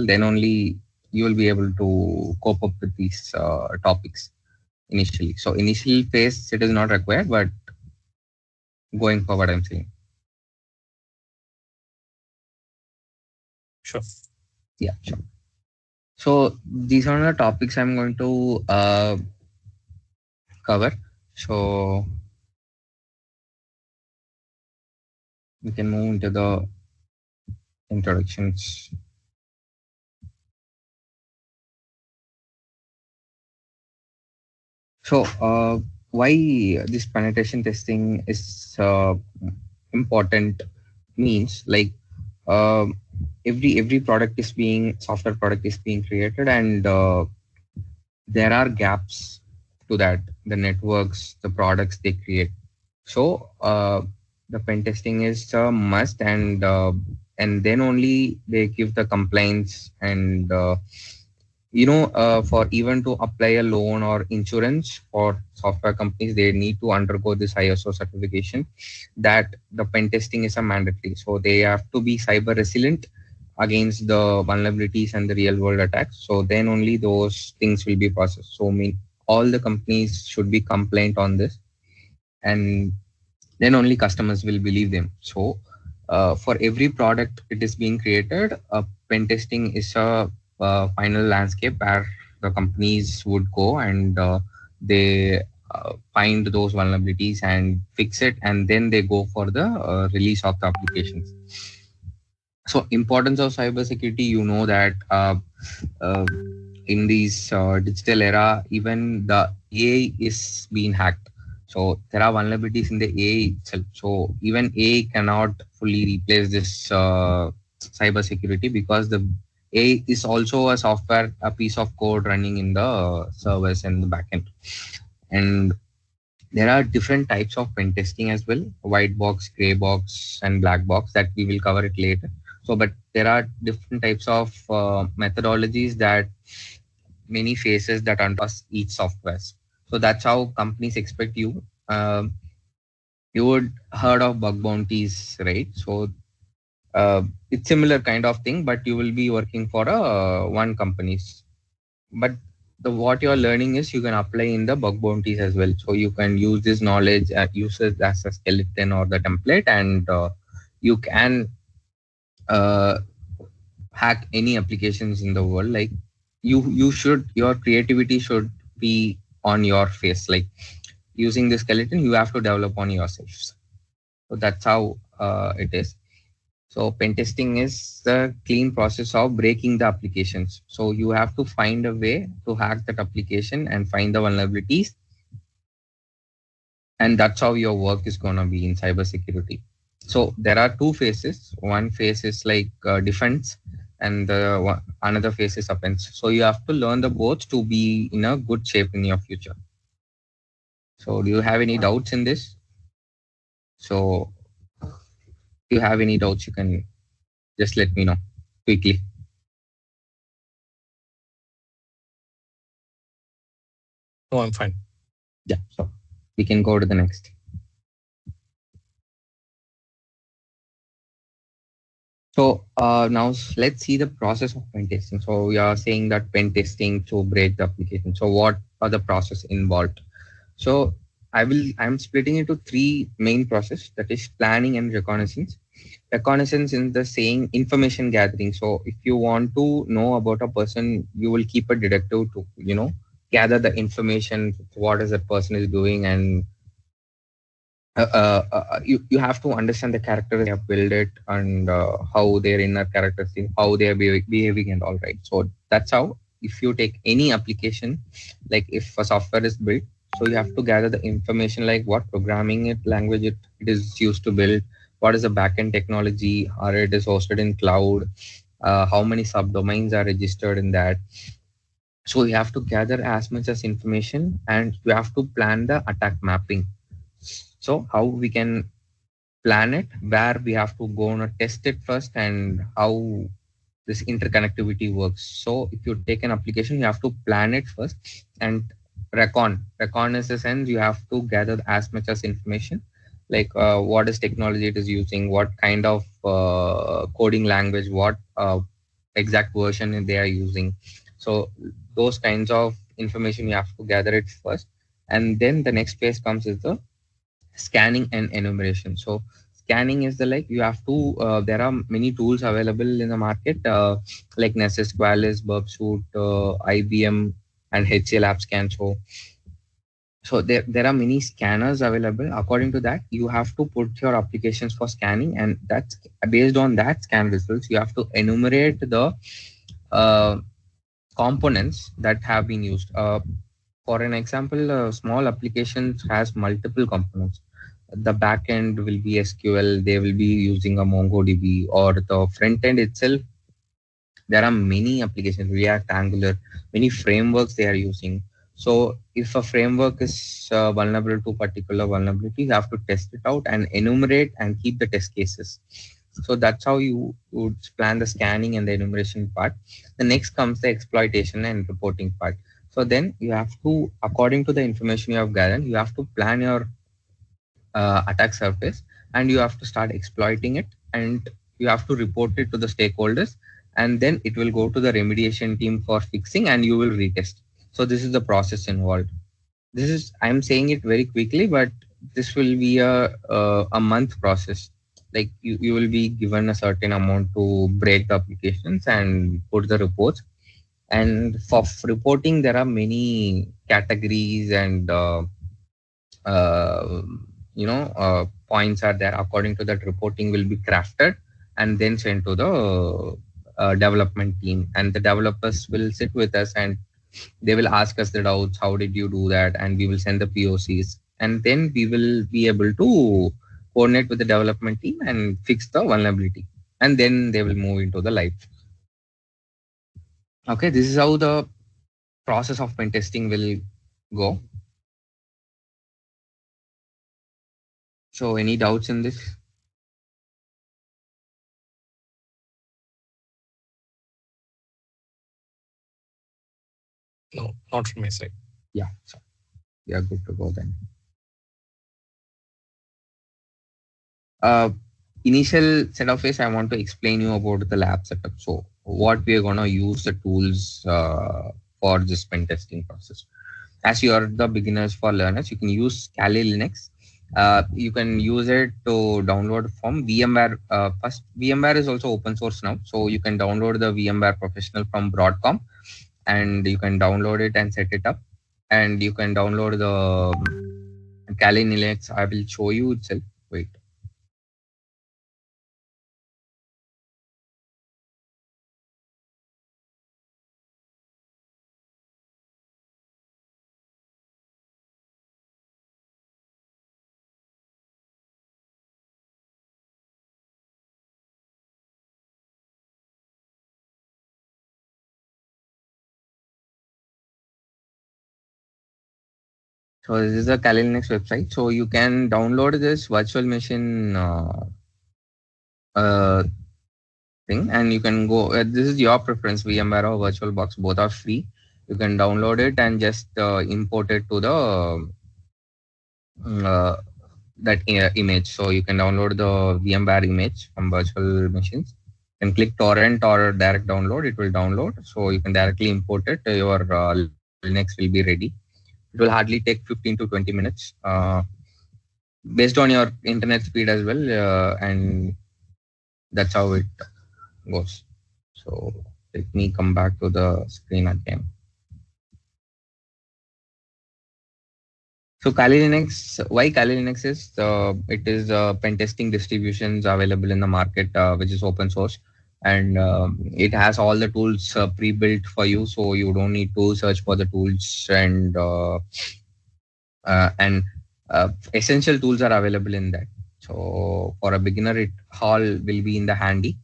well, then only you will be able to cope up with these topics initially. So initial phase, it is not required, but going forward, I'm saying. Sure. Yeah, sure. So these are the topics I'm going to cover. So we can move into the introductions. So why this penetration testing is important means like uh, every product is being software product is being created, and there are gaps to that, the networks, the products they create. So the pen testing is a must, and then only they give the complaints, and for even to apply a loan or insurance for software companies, they need to undergo this ISO certification, that the pen testing is a mandatory. So they have to be cyber resilient against the vulnerabilities and the real world attacks. So then only those things will be processed. So I mean, all the companies should be compliant on this, and then only customers will believe them. So for every product it is being created, pen testing is a final landscape where the companies would go, and they find those vulnerabilities and fix it, and then they go for the release of the applications. So importance of cybersecurity, that uh, in this digital era, even the AI is being hacked. So there are vulnerabilities in the AI itself. So even AI cannot fully replace this cybersecurity, because the AI is also a software, a piece of code running in the servers and the backend. And there are different types of pen testing as well: white box, gray box, and black box, that we will cover it later. So, but there are different types of methodologies that many phases that us each software. So that's how companies expect you. You would heard of bug bounties, right? So it's similar kind of thing, but you will be working for a one companies. But the what you are learning is you can apply in the bug bounties as well. So you can use this knowledge, use it as a skeleton or the template, and you can uh, hack any applications in the world. Like you should, your creativity should be on your face. Like using the skeleton, you have to develop on yourself. So that's how it is. So pen testing is the clean process of breaking the applications. So you have to find a way to hack that application and find the vulnerabilities, and that's how your work is going to be in cybersecurity. So there are two phases. One phase is like defense, and another phase is offense. So you have to learn the both to be in a good shape in your future. So do you have any doubts in this? So if you have any doubts, you can just let me know quickly. No, I'm fine. Yeah, so we can go to the next. So now let's see the process of pen testing. So we are saying that pen testing to break the application. So what are the process involved? So I'm splitting into three main process, that is planning and reconnaissance. Reconnaissance in the saying information gathering. So if you want to know about a person, you will keep a detective to, gather the information, what is that person is doing, and you have to understand the character they have built it, and how their inner characters, how they are behaving and all, right. So that's how, if you take any application, like if a software is built, so you have to gather the information, like what programming language it is used to build, what is the backend technology, or it is hosted in cloud, how many subdomains are registered in that. So you have to gather as much as information, and you have to plan the attack mapping. So how we can plan it, where we have to go and test it first, and how this interconnectivity works. So if you take an application, you have to plan it first, and recon is the sense you have to gather as much as information, like what is technology it is using, what kind of coding language, what exact version they are using. So those kinds of information you have to gather it first, and then the next phase comes is the scanning and enumeration. So scanning is the like you have to. There are many tools available in the market, like Nessus, Qualys, Burpsuit, IBM, and HCL AppScan. So there are many scanners available. According to that, you have to put your applications for scanning, and that's based on that scan results. You have to enumerate the uh, components that have been used. For an example, small applications has multiple components. The backend will be SQL. They will be using a MongoDB, or the front end itself. There are many applications, React, Angular, many frameworks they are using. So if a framework is vulnerable to particular vulnerabilities, you have to test it out and enumerate and keep the test cases. So that's how you would plan the scanning and the enumeration part. The next comes the exploitation and reporting part. So then you have to, according to the information you have gathered, you have to plan your attack surface, and you have to start exploiting it, and you have to report it to the stakeholders, and then it will go to the remediation team for fixing, and you will retest. So this is the process involved. This is, I'm saying it very quickly, but this will be a month process. Like you will be given a certain amount to break the applications and put the reports. And for reporting, there are many categories and uh, points are there. According to that, reporting will be crafted and then sent to the development team, and the developers will sit with us and they will ask us the doubts, how did you do that, and we will send the POCs, and then we will be able to coordinate with the development team and fix the vulnerability, and then they will move into the live. Okay, this is how the process of pen testing will go. So any doubts in this? No, not from my side. Yeah, so we are good to go then. uh, Initial set of ways I want to explain you about the lab setup. So what we are going to use the tools for this pen testing process. As you are the beginners for learners, you can use Kali Linux. You can use it to download from VMware. First, VMware is also open source now, so you can download the VMware Professional from Broadcom, and you can download it and set it up. And you can download the Kali Linux. I will show you itself. Wait. So this is the Kali Linux website. So you can download this virtual machine uh, thing, and you can go. This is your preference, VMware or VirtualBox. Both are free. You can download it and just import it to the uh, that image. So you can download the VMware image from virtual machines. You can click torrent or direct download. It will download. So you can directly import it. Your Linux will be ready. It will hardly take 15 to 20 minutes. Based on your internet speed as well, and that's how it goes. So let me come back to the screen again. So Kali Linux, why Kali Linux is, it is pen testing distributions available in the market, which is open source, and it has all the tools pre-built for you, so you don't need to search for the tools, and essential tools are available in that. So for a beginner, it all will be in the handy.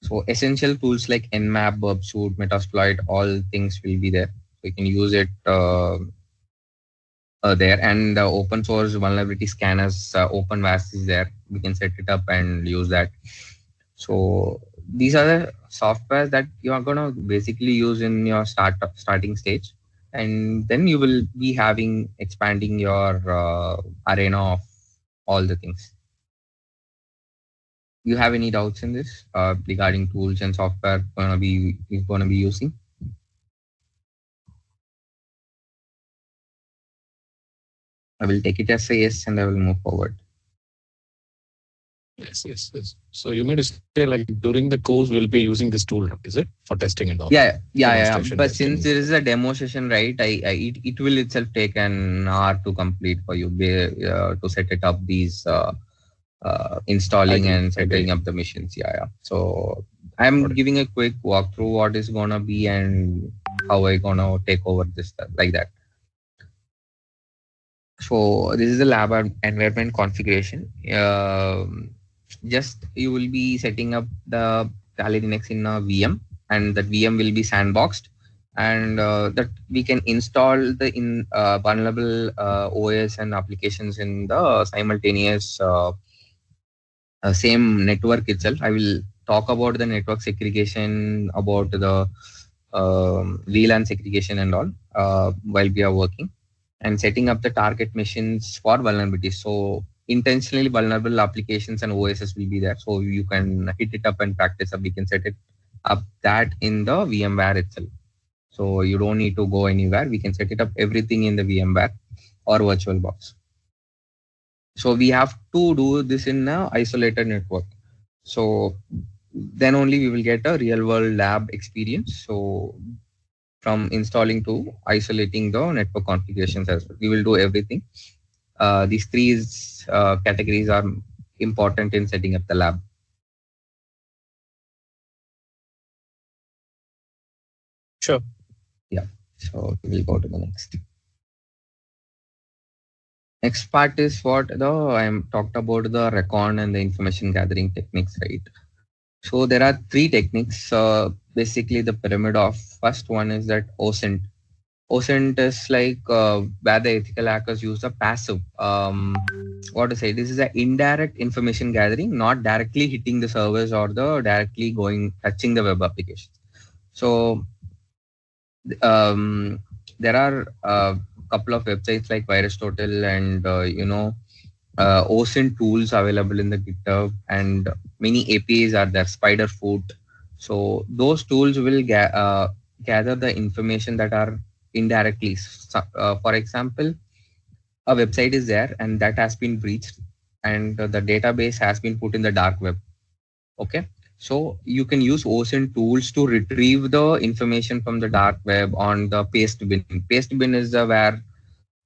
So essential tools like Nmap, Burpsuit, Metasploit, all things will be there. So you can use it there. And the open source vulnerability scanners, OpenVAS is there. We can set it up and use that. So these are the softwares that you are gonna basically use in your starting stage, and then you will be having expanding your arena of all the things. You have any doubts in this regarding tools and software gonna be using? I will take it as a yes, and I will move forward. Yes. So you mean to say like during the course we'll be using this tool, is it, for testing and all, Yeah. demonstration But since testing? there is a demo session, right, it will itself take an hour to complete for you to set it up, these installing and setting Agree. up the machines. Yeah. So Got I'm it. giving a quick walkthrough what is gonna be and how I gonna take over this stuff like that. So this is the lab environment configuration. Just you will be setting up the Kali Linux in a VM, and that VM will be sandboxed, and that we can install the vulnerable OS and applications in the simultaneous same network itself. I will talk about the network segregation, about the VLAN segregation and all while we are working, and setting up the target machines for vulnerabilities. So intentionally vulnerable applications and OSs will be there. So you can hit it up and practice up. We can set it up that in the VMware itself. So you don't need to go anywhere. We can set it up everything in the VMware or VirtualBox. So we have to do this in a isolated network. So then only we will get a real world lab experience. So from installing to isolating the network configurations as well, we will do everything. These three categories are important in setting up the lab. Sure. Yeah. So we'll go to the next. Next part is what I'm talked about the recon and the information gathering techniques, right? So there are three techniques. Basically, the pyramid of first one is that OSINT. OSINT is like where the ethical hackers use the passive. What to say? This is an indirect information gathering, not directly hitting the servers or the directly going touching the web applications. So there are a couple of websites like VirusTotal and OSINT tools available in the GitHub, and many APIs are there, Spiderfoot. So those tools will gather the information that are indirectly. So, for example, a website is there and that has been breached, and the database has been put in the dark web. Okay. So you can use OSINT tools to retrieve the information from the dark web on the paste bin. Paste bin is where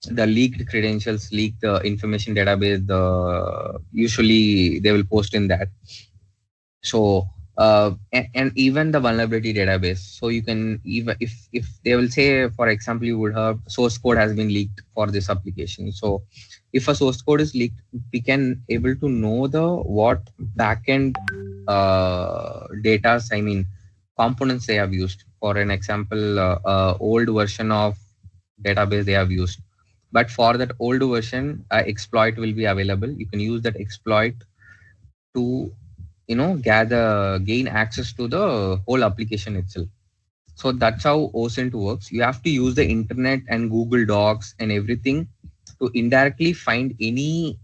the leaked credentials, leak the information database, usually they will post in that. So and even the vulnerability database. So you can, even if they will say, for example, you would have source code has been leaked for this application. So if a source code is leaked, we can able to know the what backend data, I mean components they have used. For an example, old version of database they have used, but for that old version, exploit will be available. You can use that exploit to gain access to the whole application itself. So that's how OSINT works. You have to use the internet and Google Docs and everything to indirectly find any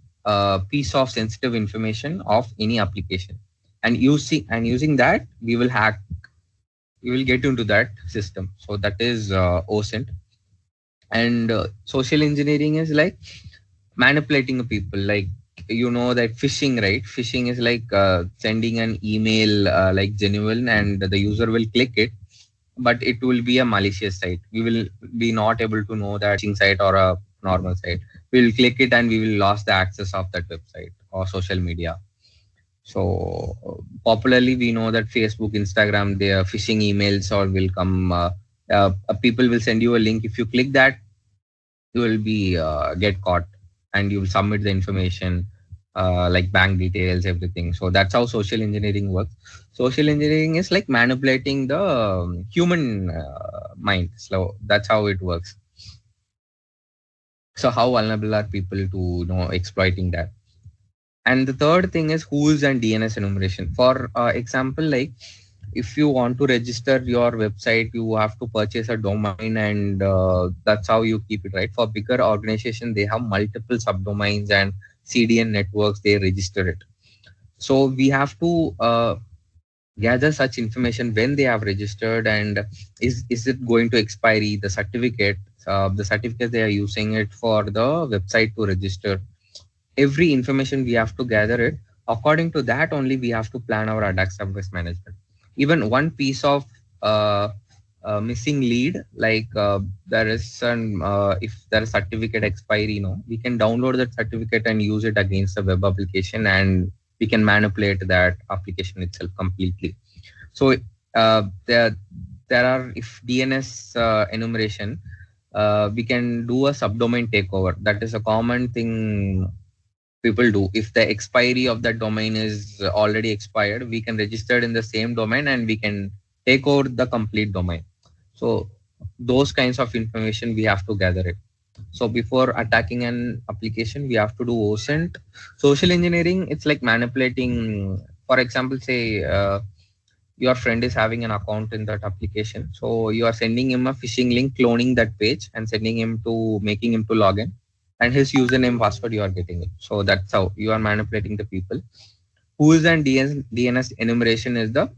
piece of sensitive information of any application, and using that we will get into that system. So that is OSINT. And social engineering is like manipulating people, like that phishing, right? Phishing is like sending an email like genuine, and the user will click it, but it will be a malicious site. We will be not able to know that phishing site or a normal site. We will click it and we will lose the access of that website or social media. So popularly we know that Facebook, Instagram, their phishing emails or will come, people will send you a link. If you click that, you will be get caught, and you will submit the information like bank details, everything. So that's how social engineering works. Social engineering is like manipulating the human mind. So that's how it works. So how vulnerable are people to exploiting that? And the third thing is who's and DNS enumeration. For example, like if you want to register your website, you have to purchase a domain, and that's how you keep it, right? For bigger organization, they have multiple subdomains and CDN networks, they register it. So we have to gather such information when they have registered, and is it going to expiry, the certificate they are using it for the website to register. Every information we have to gather it. According to that only we have to plan our attack surface management. Even one piece of uh, missing lead, like there is an if there is certificate expiry, we can download that certificate and use it against the web application, and we can manipulate that application itself completely. So there are, if DNS enumeration, we can do a subdomain takeover. That is a common thing people do. If the expiry of that domain is already expired, we can register it in the same domain and we can take over the complete domain. So those kinds of information we have to gather it. So before attacking an application, we have to do OSINT. Social engineering, it's like manipulating. For example, say your friend is having an account in that application. So you are sending him a phishing link, cloning that page and sending him to making him to log in, and his username password you are getting it. So that's how you are manipulating the people. Who's and DNS enumeration is the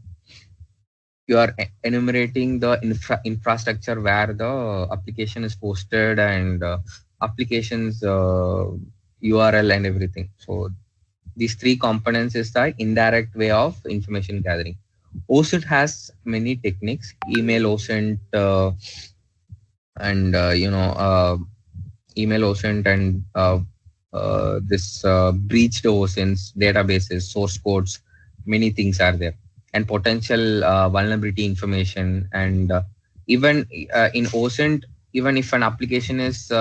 you are enumerating the infrastructure where the application is posted, and applications URL and everything. So these three components is the indirect way of information gathering. OSINT has many techniques: email OSINT, and email OSINT, and this breached OSINTs, databases, source codes. Many things are there, and potential vulnerability information. And even in OSINT, even if an application is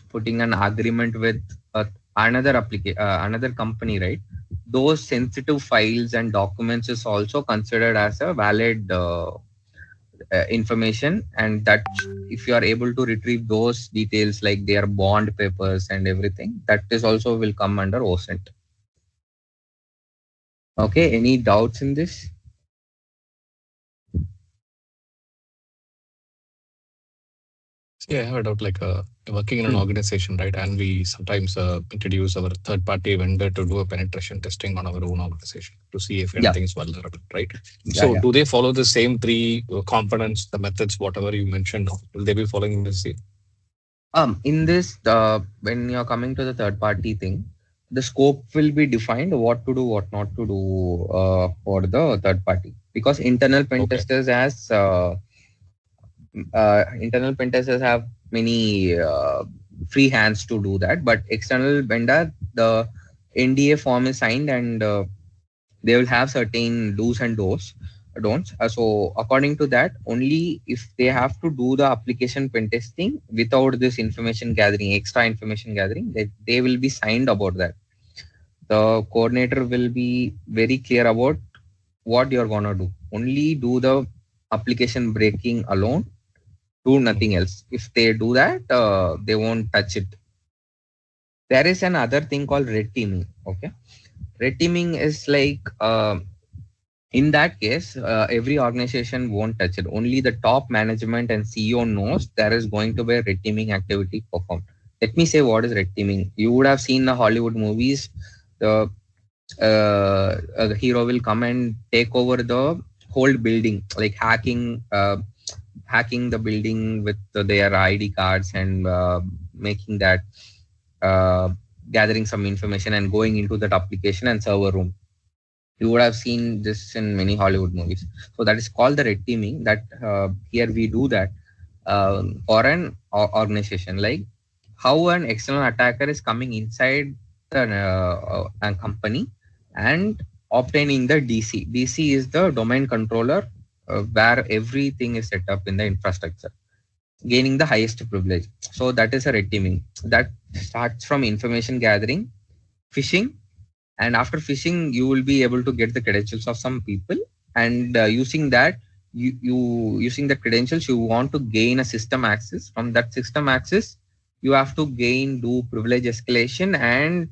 putting an agreement with another company, right? Those sensitive files and documents is also considered as a valid information, and that if you are able to retrieve those details like their bond papers and everything, that is also will come under OSINT. Okay, any doubts in this? Yeah, I heard of like working in an Hmm. organization, right? And we sometimes introduce our third-party vendor to do a penetration testing on our own organization to see if Yeah, anything is vulnerable, right? yeah, So, yeah. do they follow the same three components, the methods, whatever you mentioned? Will they be following the same? In this, when you're coming to the third party thing, the scope will be defined, what to do, what not to do for the third party. Because Okay. internal pen testers have many free hands to do that, but external vendor, the NDA form is signed, and they will have certain do's and don'ts. So according to that, only if they have to do the application pen testing without this information gathering, extra information gathering, they will be signed about that. The coordinator will be very clear about what you're gonna do. Only do the application breaking alone, do nothing else. If they do that, they won't touch it. There is another thing called red teaming. Okay, red teaming is like in that case, every organization won't touch it. Only the top management and CEO knows there is going to be a red teaming activity performed. Let me say what is red teaming. You would have seen the Hollywood movies. The hero will come and take over the whole building, like hacking the building with their ID cards, and making that uh, gathering some information and going into that application and server room. You would have seen this in many Hollywood movies. So that is called the red teaming. That here we do that for an organization, like how an external attacker is coming inside the a company and obtaining the DC. DC is the domain controller, where everything is set up in the infrastructure, gaining the highest privilege. So that is a red teaming. That starts from information gathering, phishing, and after phishing, you will be able to get the credentials of some people, and using that, you using the credentials, you want to gain a system access. From that system access, you have to do privilege escalation, and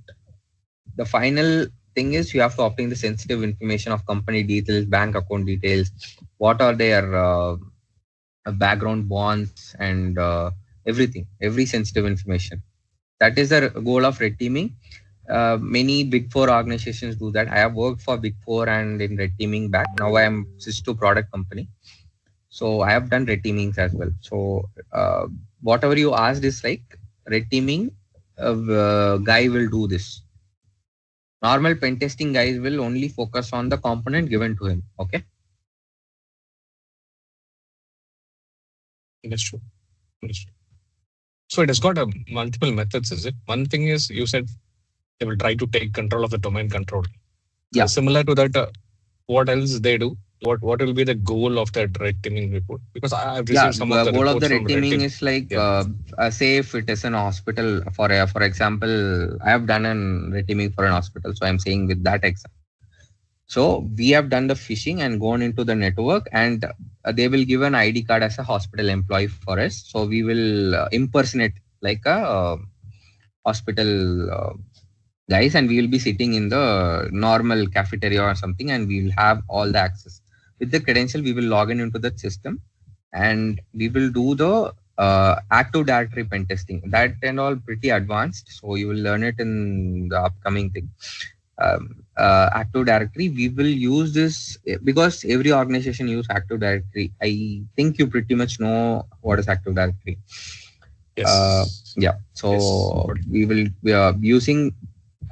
the final thing is you have to obtain the sensitive information of company details, bank account details, what are their background bonds, and everything, every sensitive information. That is the goal of red teaming. Many big four organizations do that. I have worked for big four and in red teaming back. Now I am switched to product company. So I have done red teamings as well. So whatever you asked is like red teaming guy will do this. Normal pen testing guys will only focus on the component given to him. Okay. Understood. Understood. So it has got a multiple methods, is it? One thing is you said they will try to take control of the domain control. Yeah. Similar to that, what else they do? What will be the goal of that red teaming report? Because I've Yeah, received some of the goal of reports the from red red teaming team. is like Yeah. say if it is an hospital for example, I have done an red teaming for an hospital, so I'm saying with that example. So we have done the phishing and gone into the network, and they will give an ID card as a hospital employee for us. So we will impersonate like a hospital guys, and we will be sitting in the normal cafeteria or something, and we will have all the access. With the credential, we will log in into the system, and we will do the active directory pen testing. That and all pretty advanced, so you will learn it in the upcoming thing. Active directory, we will use this because every organization use active directory. I think you pretty much know what is active directory. Yes. Yeah, Yes. so we are using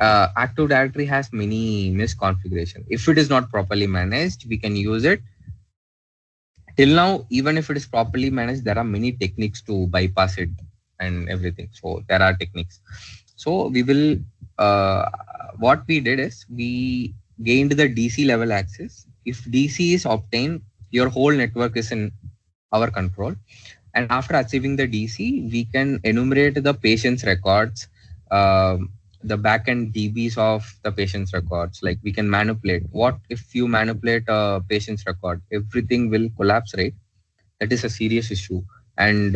active directory has many misconfiguration. If it is not properly managed, we can use it. Till now, even if it is properly managed, there are many techniques to bypass it and everything. So there are techniques. So we will, uh, what we did is we gained the DC level access. If DC is obtained, your whole network is in our control. And after achieving the DC, we can enumerate the patient's records, the backend DBs of the patient's records. Like we can manipulate. What if you manipulate a patient's record? Everything will collapse, right? That is a serious issue. And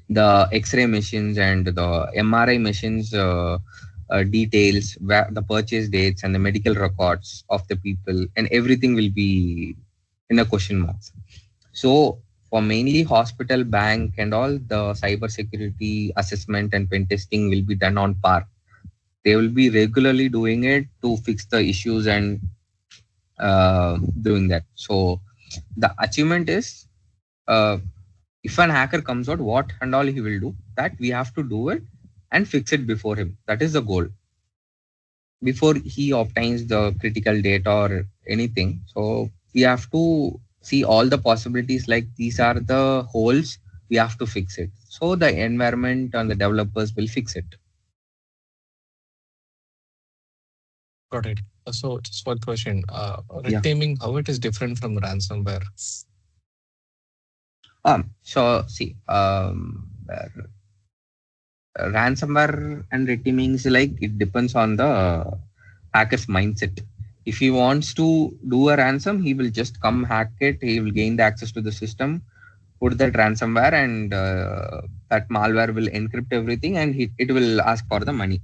the X-ray machines and the MRI machines details, the purchase dates and the medical records of the people, and everything will be in a question marks. So for mainly hospital, bank, and all, the cyber security assessment and pen testing will be done on par. They will be regularly doing it to fix the issues and doing that. So the achievement is uh, if an hacker comes out, what and all he will do, that we have to do it and fix it before him. That is the goal. Before he obtains the critical data or anything. So we have to see all the possibilities, like these are the holes, we have to fix it. So the environment and the developers will fix it. Got it. So just one question. Red Yeah. teaming, how it is different from ransomware? So see, ransomware and reteaming is like it depends on the hacker's mindset. If he wants to do a ransom, he will just come hack it. He will gain the access to the system, put that ransomware, and that malware will encrypt everything, and it will ask for the money.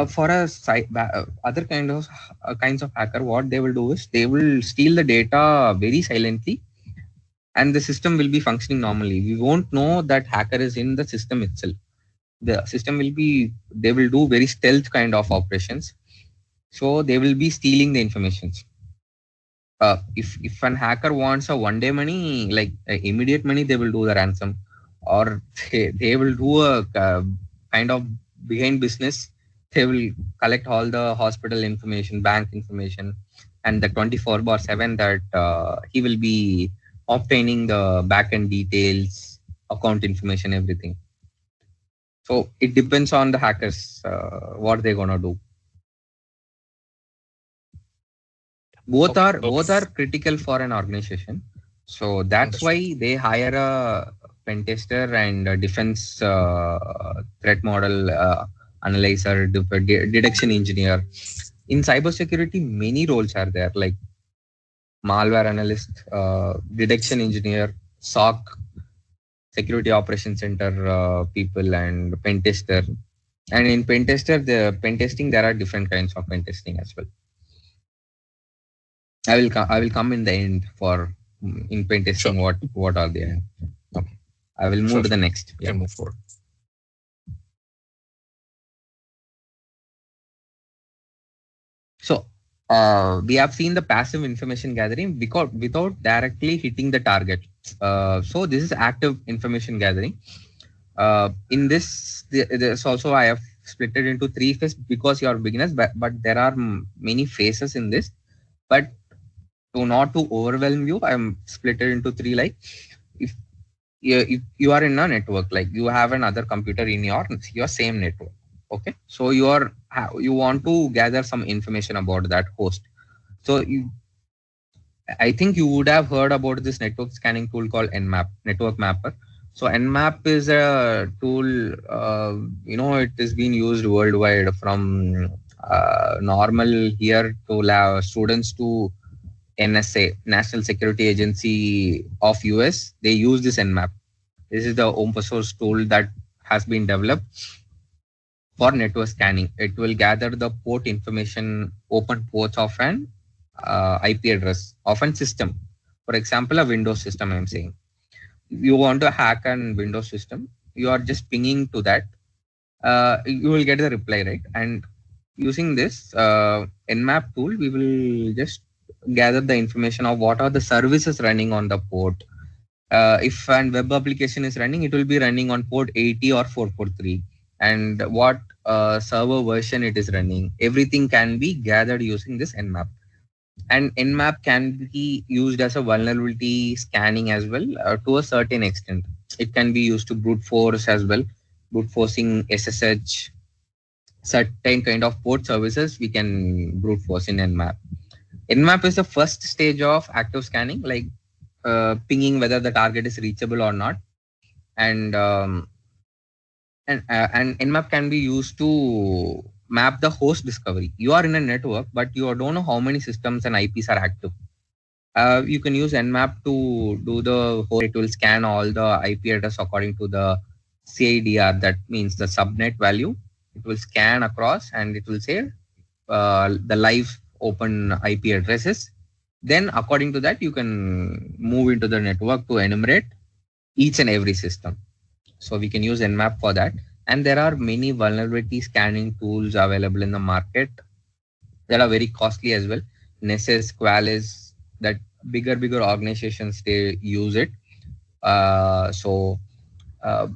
For a other kinds of hacker, what they will do is they will steal the data very silently, and the system will be functioning normally. We won't know that hacker is in the system itself. The system will be, they will do very stealth kind of operations. So they will be stealing the information. If an hacker wants a one day money, like immediate money, they will do the ransom, or they will do a kind of behind business. They will collect all the hospital information, bank information, and the 24/7 that he will be obtaining the backend details, account information, everything. So it depends on the hackers what they're gonna do. Okay. Both are critical for an organization. So that's why Understood. they hire a pen tester and a defense threat model analyzer, detection engineer. In cybersecurity, many roles are there, like malware analyst, detection engineer, SOC, security operations center people, and pen tester. And in pen tester, the pen testing, there are different kinds of pen testing as well. I will come in the end for in pen Sure. testing what are they. Okay. I will move Sure. to the Sure. next. We Yeah. can move forward. So we have seen the passive information gathering because without directly hitting the target. So this is active information gathering. In this, there's also I have split it into three phases because you are beginners, but there are many phases in this. But to not to overwhelm you, I'm split it into three. Like if you are in a network, like you have another computer in your same network. Okay, so you want to gather some information about that host. So I think you would have heard about this network scanning tool called Nmap, Network Mapper. So Nmap is a tool, it is being used worldwide from normal here to students to NSA, National Security Agency of US. They use this Nmap. This is the open source tool that has been developed for network scanning. It will gather the port information, open ports of an IP address of a system. For example, a Windows system, I'm saying. You want to hack a Windows system, you are just pinging to that. You will get the reply, right? And using this Nmap tool, we will just gather the information of what are the services running on the port. If an web application is running, it will be running on port 80 or 443, and what server version it is running. Everything can be gathered using this Nmap. And Nmap can be used as a vulnerability scanning as well to a certain extent. It can be used to brute force as well, brute forcing SSH, certain kind of port services we can brute force in Nmap. Nmap is the first stage of active scanning, like pinging whether the target is reachable or not. And and Nmap can be used to map the host discovery. You are in a network, but you don't know how many systems and IPs are active. You can use Nmap to do the whole. It will scan all the IP address according to the CIDR. That means the subnet value. It will scan across and it will say the live open IP addresses. Then according to that, you can move into the network to enumerate each and every system. So we can use Nmap for that. And there are many vulnerability scanning tools available in the market that are very costly as well. Nessus, Qualys, that bigger organizations, they use it. So uh,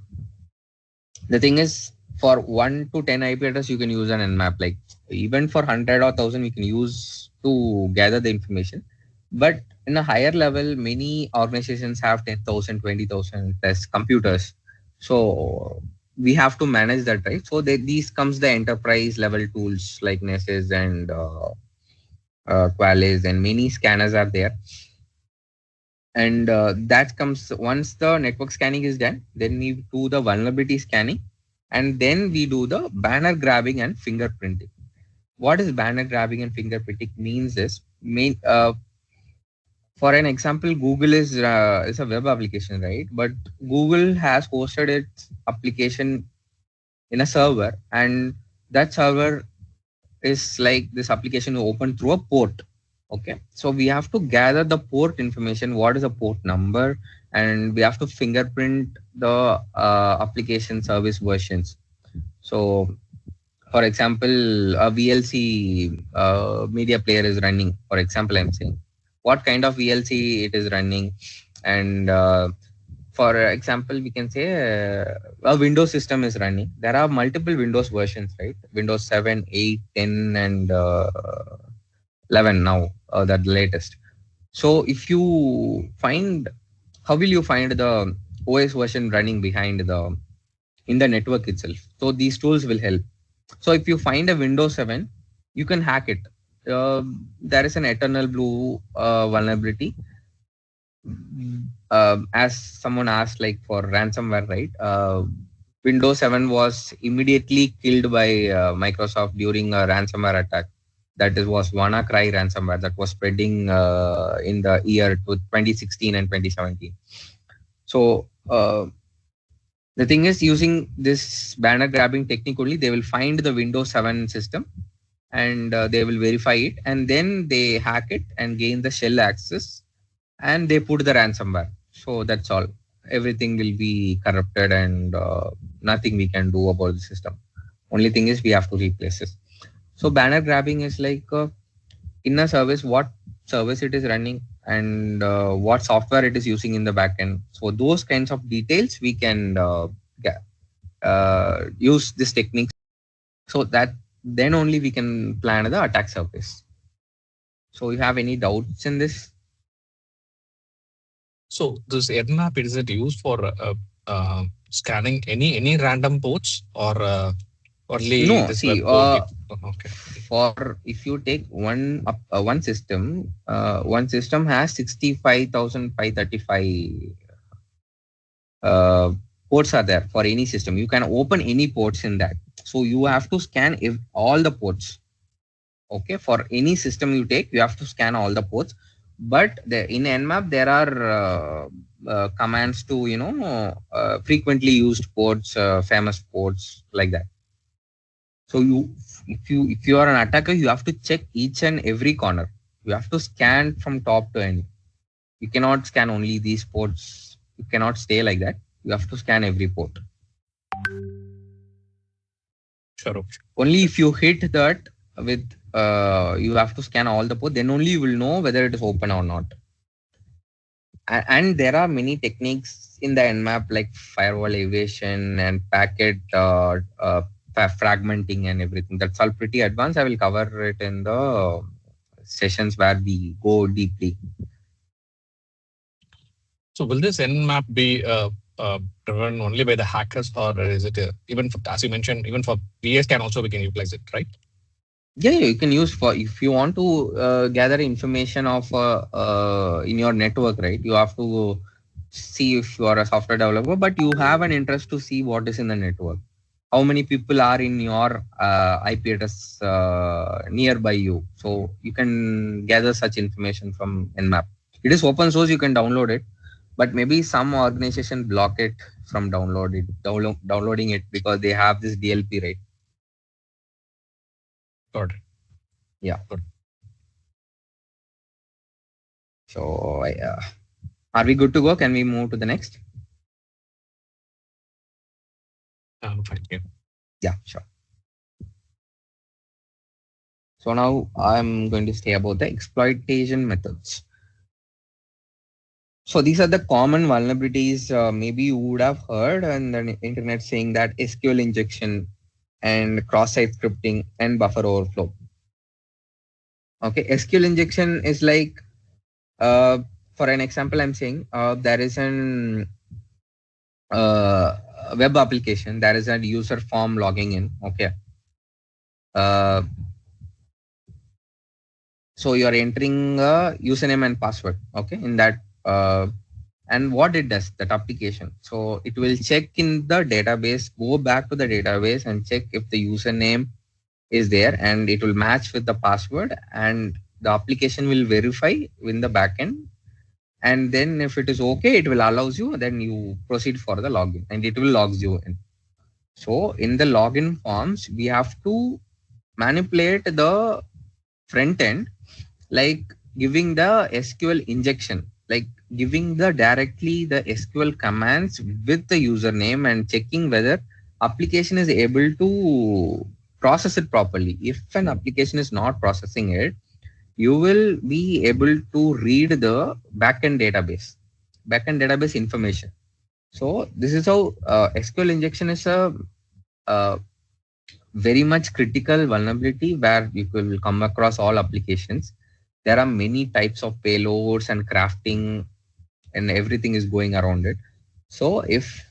the thing is, for 1 to 10 IP address, you can use an Nmap. Like even for 100 or 1000, we can use to gather the information. But in a higher level, many organizations have 10,000, 20,000 plus computers. So we have to manage that, right? So these comes the enterprise level tools like Nessus and Qualys, and many scanners are there. And that comes once the network scanning is done, then we do the vulnerability scanning, and then we do the banner grabbing and fingerprinting. What is banner grabbing and fingerprinting means is for an example, Google is a web application, right? But Google has hosted its application in a server, and that server is like this application open through a port. Okay, so we have to gather the port information. What is the port number? And we have to fingerprint the application service versions. So for example, a VLC media player is running. For example, I'm saying what kind of VLC it is running. And for example, we can say a Windows system is running. There are multiple Windows versions, right? Windows 7, 8, 10, and 11 now, that latest. So if you find, how will you find the OS version running behind in the network itself? So these tools will help. So if you find a Windows 7, you can hack it. There is an eternal blue vulnerability. As someone asked, like for ransomware, right? Windows 7 was immediately killed by Microsoft during a ransomware attack. That was WannaCry ransomware that was spreading in the year 2016 and 2017. So the thing is, using this banner grabbing technique only, they will find the Windows 7 system, and they will verify it, and then they hack it and gain the shell access, and they put the ransomware. So that's all. Everything will be corrupted, and nothing we can do about the system. Only thing is we have to replace it. So banner grabbing is like in a service, what service it is running and what software it is using in the backend. So those kinds of details we can use this technique, so that then only we can plan the attack surface. So you have any doubts in this? So this Nmap, is it used for scanning any random ports or only No, this see, web port? Okay. for if you take one system has 65,535 ports are there for any system. You can open any ports in that. So you have to scan if all the ports. Okay, for any system you take, you have to scan all the ports. But in Nmap there are commands to frequently used ports, famous ports like that. So if you are an attacker, you have to check each and every corner. You have to scan from top to end. You cannot scan only these ports. You cannot stay like that. You have to scan every port. Sure. Okay. Only if you hit that with you have to scan all the ports, then only you will know whether it is open or not. And there are many techniques in the Nmap like firewall evasion and packet fragmenting and everything. That's all pretty advanced. I will cover it in the sessions where we go deeply. So will this Nmap be driven only by the hackers, or is it even for, as you mentioned, even for VS can also we can utilize it, right? Yeah, you can use for if you want to gather information of in your network, right? You have to see if you are a software developer, but you have an interest to see what is in the network. How many people are in your IP address nearby you? So you can gather such information from Nmap. It is open source; you can download it, but maybe some organization block it from downloading it because they have this DLP, right? Got it. Yeah. Good. So are we good to go? Can we move to the next? Fine. Yeah. Yeah, sure. So now I'm going to say about the exploitation methods. So these are the common vulnerabilities. Maybe you would have heard on the internet saying that SQL injection and cross-site scripting and buffer overflow. Okay, SQL injection is like, for an example, I'm saying there is an web application. There is a user form logging in. Okay. Uh, so you are entering a username and password. Okay, in that. And what it does, that application, so it will check in the database, go back to the database and check if the username is there, and it will match with the password, and the application will verify in the backend, and then if it is okay, it will allows you, then you proceed for the login and it will logs you in. So in the login forms, we have to manipulate the front end, like giving the SQL injection, like giving the directly the SQL commands with the username and checking whether application is able to process it properly. If an application is not processing it, you will be able to read the backend database information. So this is how SQL injection is a very much critical vulnerability where you will come across all applications. There are many types of payloads and crafting and everything is going around it. So if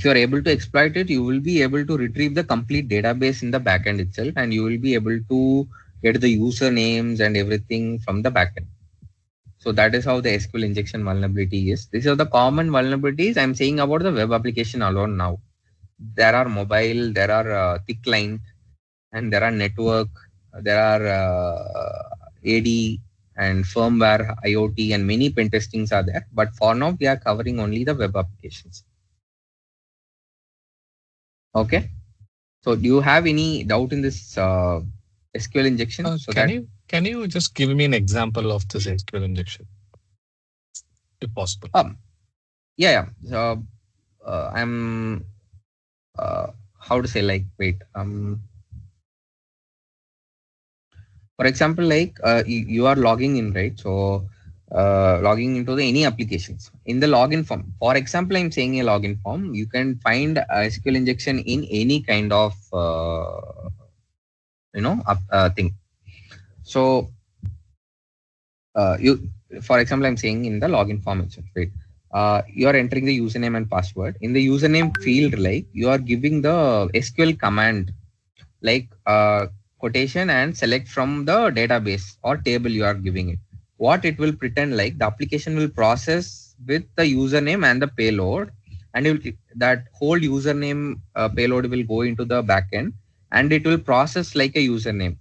you are able to exploit it, you will be able to retrieve the complete database in the backend itself, and you will be able to get the usernames and everything from the backend. So that is how the SQL injection vulnerability is. These are the common vulnerabilities. I'm saying about the web application alone now. There are mobile, there are thick client, and there are network, there are AD and firmware, IoT, and many pen testings are there. But for now, we are covering only the web applications. Okay. So do you have any doubt in this SQL injection? Can you just give me an example of this SQL injection, if possible? Yeah. So I'm how to say, like, wait. For example, like you are logging in, right? So logging into the any applications in the login form. For example, I'm saying a login form, you can find a SQL injection in any kind of thing. So you for example, I'm saying in the login form itself, right? You are entering the username and password in the username field, like you are giving the SQL command, like quotation and select from the database or table you are giving it. What it will pretend, like the application will process with the username and the payload, and that whole username payload will go into the backend, and it will process like a username.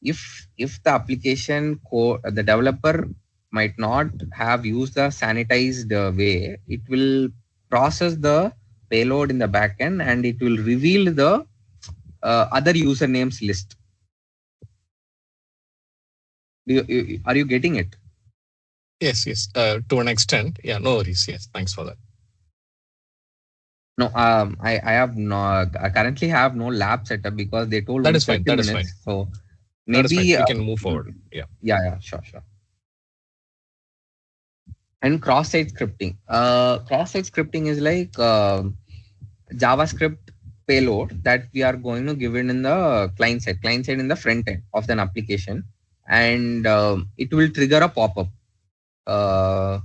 If the application code, the developer might not have used the sanitized way, it will process the payload in the backend, and it will reveal the other usernames list. Are you getting it? Yes, yes. To an extent. Yeah, no worries. Yes, thanks for that. No, I currently have no lab setup because they told That only is fine. 30 That is minutes. fine. So That is fine. maybe, We can move forward. Yeah. yeah, sure, sure. And cross-site scripting. Cross-site scripting is like JavaScript payload that we are going to give it in the client side in the front end of an application, and it will trigger a pop-up. Uh,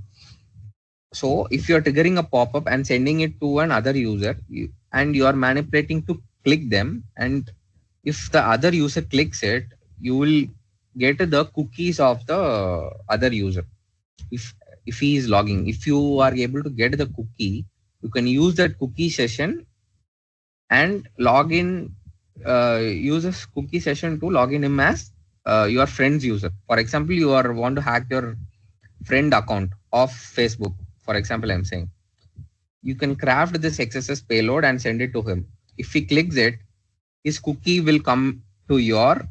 So if you're triggering a pop-up and sending it to another user, and you are manipulating to click them, and if the other user clicks it, you will get the cookies of the other user. If if he is logging, if you are able to get the cookie, you can use that cookie session and log in. Use a cookie session to log in him as your friend's user. For example, you are want to hack your friend account of Facebook. For example, I'm saying you can craft this XSS payload and send it to him. If he clicks it, his cookie will come to your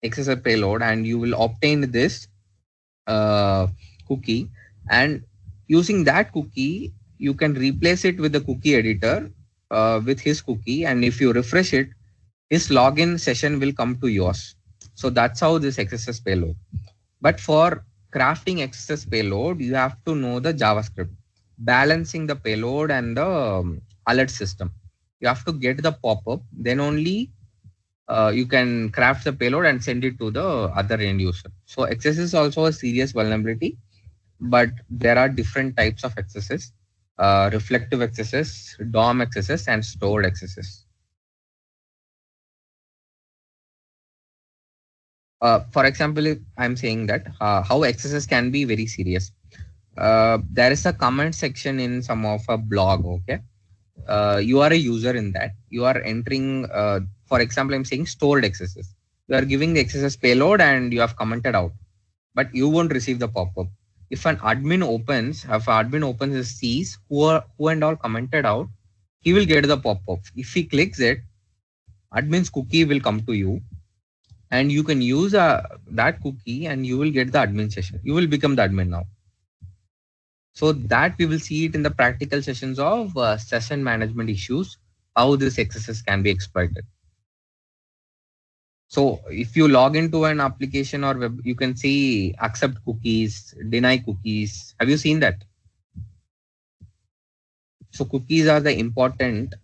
XSS payload, and you will obtain this uh, cookie. And using that cookie, you can replace it with the cookie editor with his cookie. And if you refresh it, his login session will come to yours. So that's how this XSS payload. But for crafting XSS payload, you have to know the JavaScript, balancing the payload and the alert system. You have to get the pop-up, then only you can craft the payload and send it to the other end user. So XSS is also a serious vulnerability, but there are different types of XSS, reflective XSS, DOM XSS, and stored XSS. For example, if I'm saying that how XSS can be very serious. There is a comment section in some of a blog. Okay, you are a user in that. You are entering. For example, I'm saying stored XSS. You are giving the XSS payload and you have commented out, but you won't receive the pop-up. If an admin opens and sees who and all commented out, he will get the pop-up. If he clicks it, admin's cookie will come to you, and you can use that cookie, and you will get the admin session. You will become the admin now. So that we will see it in the practical sessions of session management issues, how this XSS can be exploited. So if you log into an application or web, you can see accept cookies, deny cookies. Have you seen that? So cookies are the important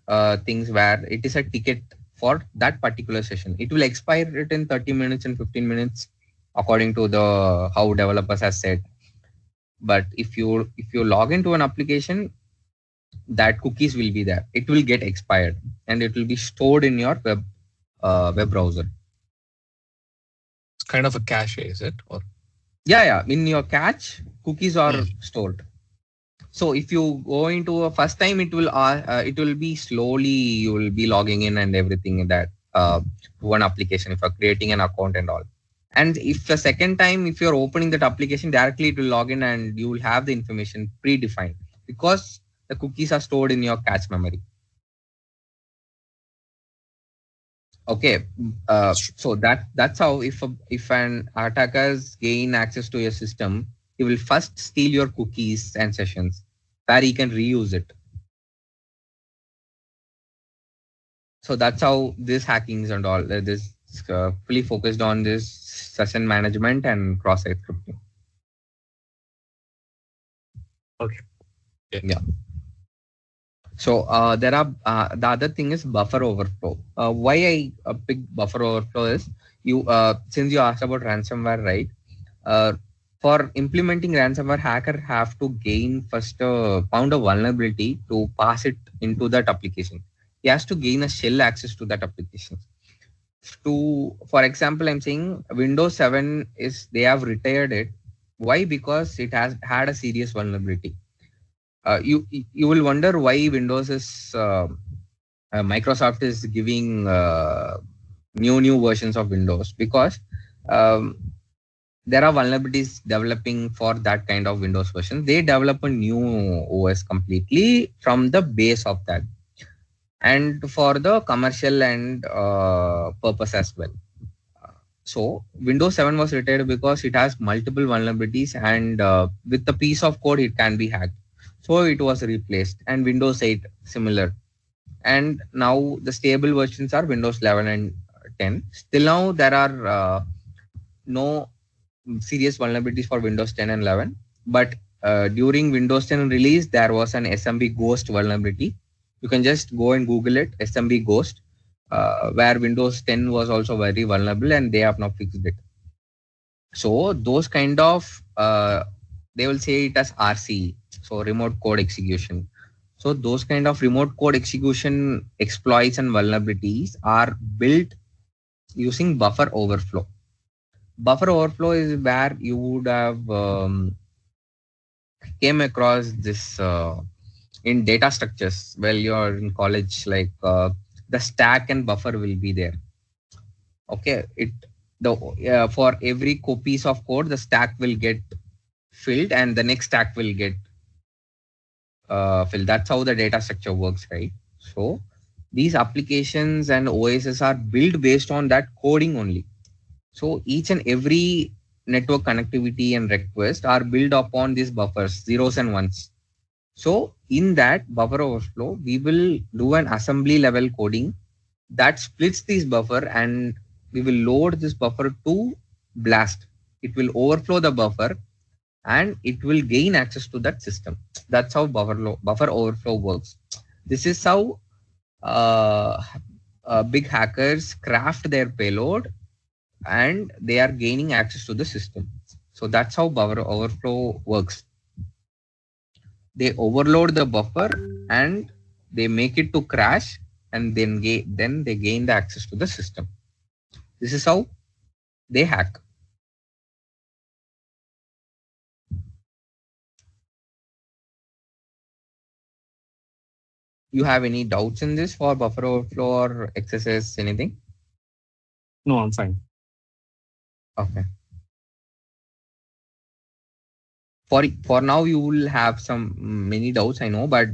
things where it is a ticket for that particular session. It will expire it in 30 minutes and 15 minutes according to the how developers has said. But if you log into an application, that cookies will be there. It will get expired and it will be stored in your web browser. It's kind of a cache, is it? Or Yeah. In your cache, cookies are stored. So if you go into a first time, it will be slowly. You will be logging in and everything in that to one application if you're creating an account and all. And if the second time, if you're opening that application directly, it will log in and you will have the information predefined because the cookies are stored in your cache memory. Okay, so that's how if an attackers gain access to your system, he will first steal your cookies and sessions where he can reuse it. So that's how this hackings and all this fully focused on this session management and cross-site scripting. Okay. Yeah. So there are the other thing is buffer overflow. Why I pick buffer overflow is you since you asked about ransomware, right? Uh, for implementing ransomware, hacker have to gain first found a vulnerability to pass it into that application. He has to gain a shell access to that application. For example, I'm saying Windows 7 is they have retired it. Why? Because it has had a serious vulnerability. You will wonder why Windows is Microsoft is giving new versions of Windows because um, there are vulnerabilities developing for that kind of Windows version. They develop a new OS completely from the base of that, and for the commercial and purpose as well. So Windows 7 was retired because it has multiple vulnerabilities, and with the piece of code it can be hacked. So it was replaced, and Windows 8 similar. And now the stable versions are Windows 11 and 10. Still now there are no serious vulnerabilities for Windows 10 and 11. But during Windows 10 release, there was an SMB ghost vulnerability. You can just go and Google it, SMB ghost, where Windows 10 was also very vulnerable and they have now fixed it. So those kind of, they will say it as RC, so remote code execution. So those kind of remote code execution exploits and vulnerabilities are built using buffer overflow. Buffer overflow is where you would have came across this in data structures while you're in college, like the stack and buffer will be there. Okay, for every piece of code, the stack will get filled and the next stack will get filled. That's how the data structure works, right? So these applications and OSs are built based on that coding only. So each and every network connectivity and request are built upon these buffers, zeros and ones. So in that buffer overflow, we will do an assembly level coding that splits this buffer, and we will load this buffer to blast. It will overflow the buffer and it will gain access to that system. That's how buffer overflow works. This is how big hackers craft their payload and they are gaining access to the system. So that's how buffer overflow works. They overload the buffer and they make it to crash, and then they gain the access to the system. This is how they hack. You have any doubts in this for buffer overflow or XSS, anything? No, I'm fine. Okay. For now, you will have some many doubts, I know, but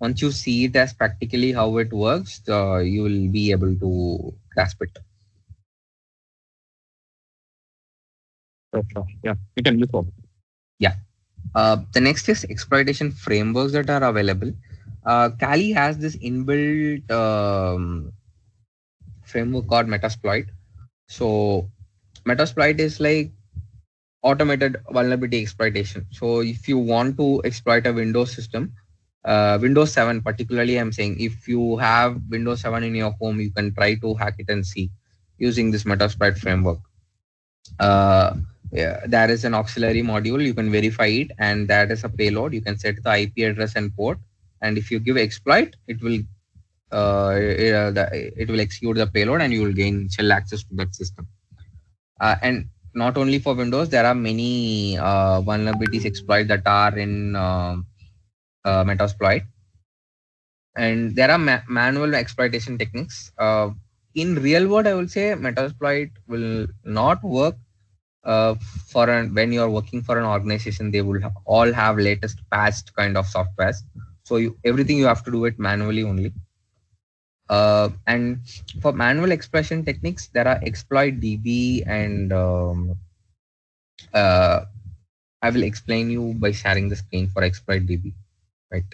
once you see it as practically how it works, you will be able to grasp it. Sure. Yeah, you can move forward. Yeah. The next is exploitation frameworks that are available. Kali has this inbuilt framework called Metasploit. So Metasploit is like automated vulnerability exploitation. So if you want to exploit a Windows system, Windows 7 particularly, I'm saying if you have Windows 7 in your home, you can try to hack it and see using this Metasploit framework. Yeah, there is an auxiliary module, you can verify it, and that is a payload. You can set the IP address and port, and if you give exploit, it will execute the payload and you will gain shell access to that system. And not only for Windows, there are many vulnerabilities exploit that are in Metasploit, and there are manual exploitation techniques. In real world, I will say Metasploit will not work uh, when you are working for an organization. They will all have latest patched kind of softwares. So everything you have to do it manually only. And for manual exploitation techniques, there are exploit DB and uh, I will explain you by sharing the screen for exploit DB. Right.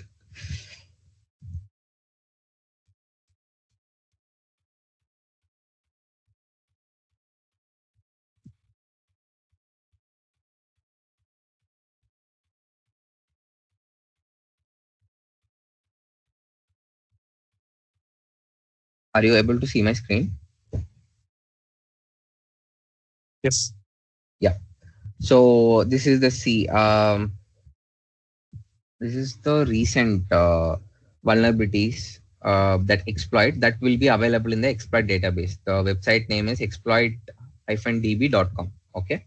Are you able to see my screen? Yes. Yeah. So this is the this is the recent vulnerabilities that exploit that will be available in the exploit database. The website name is exploit-db.com. Okay.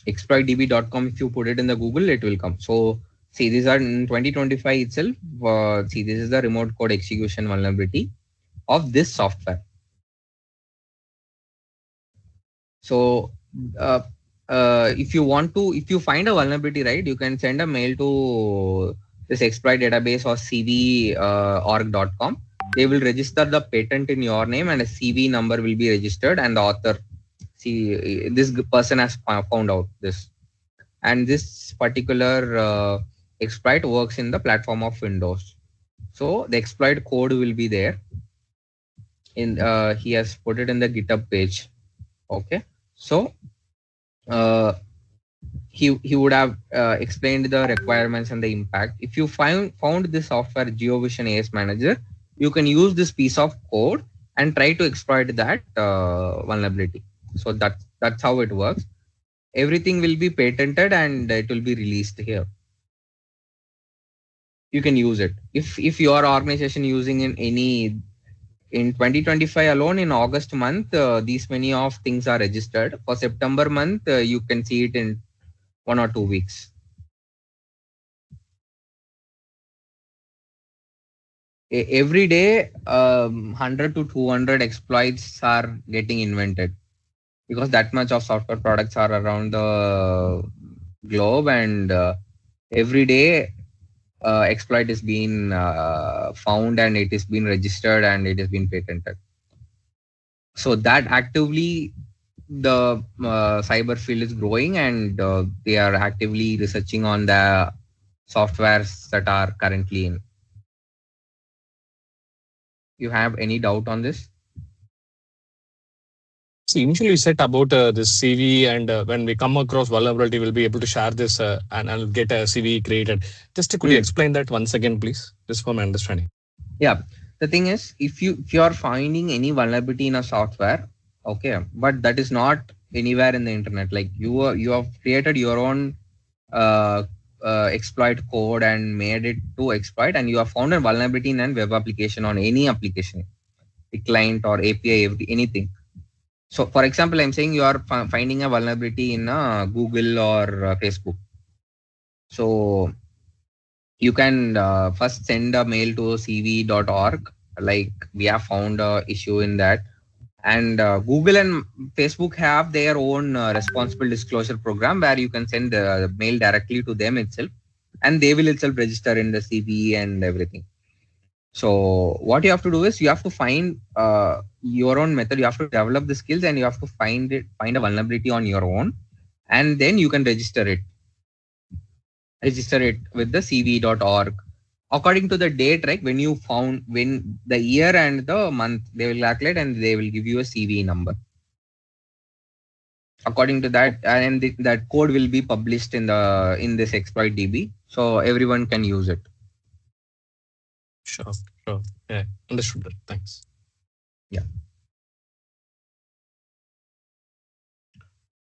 Exploitdb.com. If you put it in the Google, it will come. So see, these are in 2025 itself. See, this is the remote code execution vulnerability of this software. So uh, if you find a vulnerability, right, you can send a mail to this exploit database or cv.org.com. They will register the patent in your name and a CV number will be registered and the author. See, this person has found out this. And this particular exploit works in the platform of Windows. So the exploit code will be there. He has put it in the GitHub page. Okay. So he would have explained the requirements and the impact. If you found this software GeoVision AS Manager, you can use this piece of code and try to exploit that vulnerability. So that's how it works. Everything will be patented and it will be released here. You can use it. If your organization using in 2025 alone, in August month, these many of things are registered. For September month, you can see it in 1 or 2 weeks. Every day, 100 to 200 exploits are getting invented because that much of software products are around the globe, and every day exploit is being found and it is being registered and it is being patented. So that actively the cyber field is growing, and they are actively researching on the softwares that are currently in. You have any doubt on this? So initially you said about this CV, and when we come across vulnerability, we'll be able to share this and I'll get a CV created. Just could you explain that once again, please, just for my understanding? Yeah, the thing is, if you are finding any vulnerability in a software, okay, but that is not anywhere in the internet. Like you have created your own exploit code and made it to exploit, and you have found a vulnerability in a web application on any application, the client or API, anything. So, for example, I'm saying you are finding a vulnerability in Google or Facebook. So you can first send a mail to cv.org, like we have found a issue in that. And Google and Facebook have their own responsible disclosure program where you can send the mail directly to them itself, and they will itself register in the CV and everything. So what you have to do is you have to find your own method. You have to develop the skills and you have to find a vulnerability on your own, and then you can register it with the cv.org according to the date, right? When you found, when the year and the month, they will calculate and they will give you a CV number. According to that, and that code will be published in this exploit DB, so everyone can use it. Sure. Yeah, understood that. Thanks. Yeah.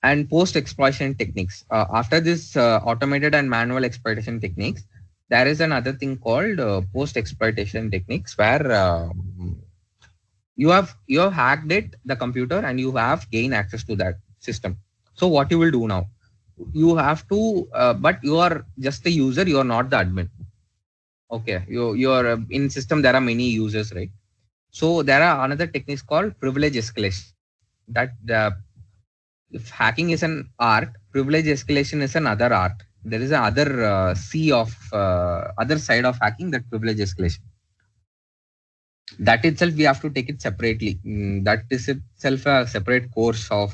And post-exploitation techniques. After this automated and manual exploitation techniques, there is another thing called post-exploitation techniques, where you have hacked the computer and you have gained access to that system. So what you will do now? You have to, but you are just a user. You are not the admin. Okay, you are in system. There are many users, right? So there are another techniques called privilege escalation. That if hacking is an art, privilege escalation is another art. There is another other side of hacking, that privilege escalation. That itself we have to take it separately. That is itself a separate course of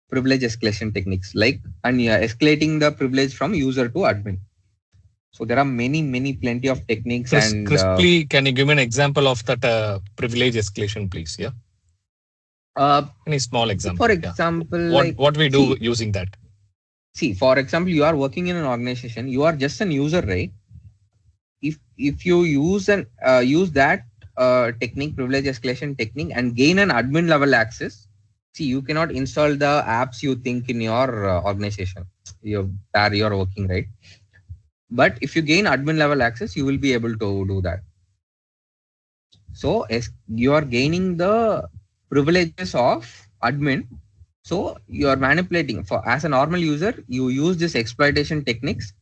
privilege escalation techniques, like escalating the privilege from user to admin. So there are plenty of techniques. Crisply, can you give me an example of that privilege escalation, please? Yeah. Any small example. For example, what we do using that. See, for example, you are working in an organization. You are just an user, right? if you use that technique, privilege escalation technique, and gain an admin level access, see, you cannot install the apps you think in your organization where you're working, right? But if you gain admin level access, you will be able to do that. So as you are gaining the privileges of admin, so you are manipulating. For as a normal user, you use this exploitation techniques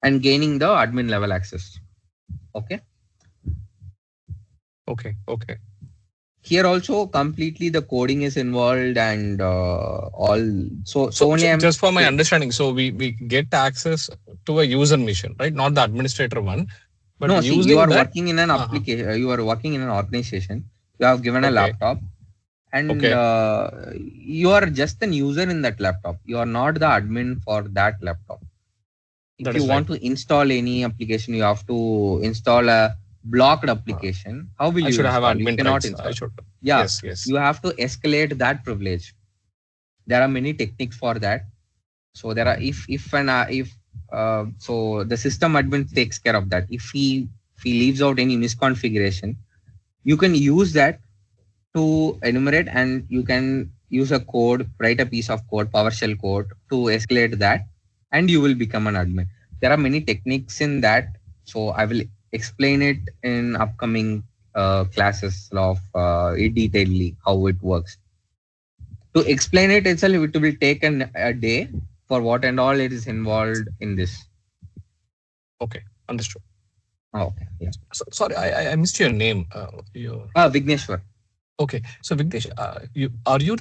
and gaining the admin level access. Okay. Okay. Here also completely the coding is involved and all. So So only I'm just for my understanding, so we get access to a user machine, right? Not the administrator one, but no, see, you using are that. working in an application. You are working in an organization. You have given a Okay. laptop, and Okay. you are just an user in that laptop. You are not the admin for that laptop. If That you is right. want to install any application, you have to install a blocked application. How will I you should have install? You admin cannot rights. I install. should. Yeah, Yes. you have to escalate that privilege. There are many techniques for that. So there are if so the system admin takes care of that. If he leaves out any misconfiguration, you can use that to enumerate, and you can use a code, write a piece of code, PowerShell code to escalate that, and you will become an admin. There are many techniques in that, so I will explain it in upcoming classes of detailedly how it works. To explain it itself, it will take a day for what and all it is involved in this. Okay. Understood. Okay, yeah. So, sorry, I missed your name. Vigneshwar. Okay. So Vignesh, are you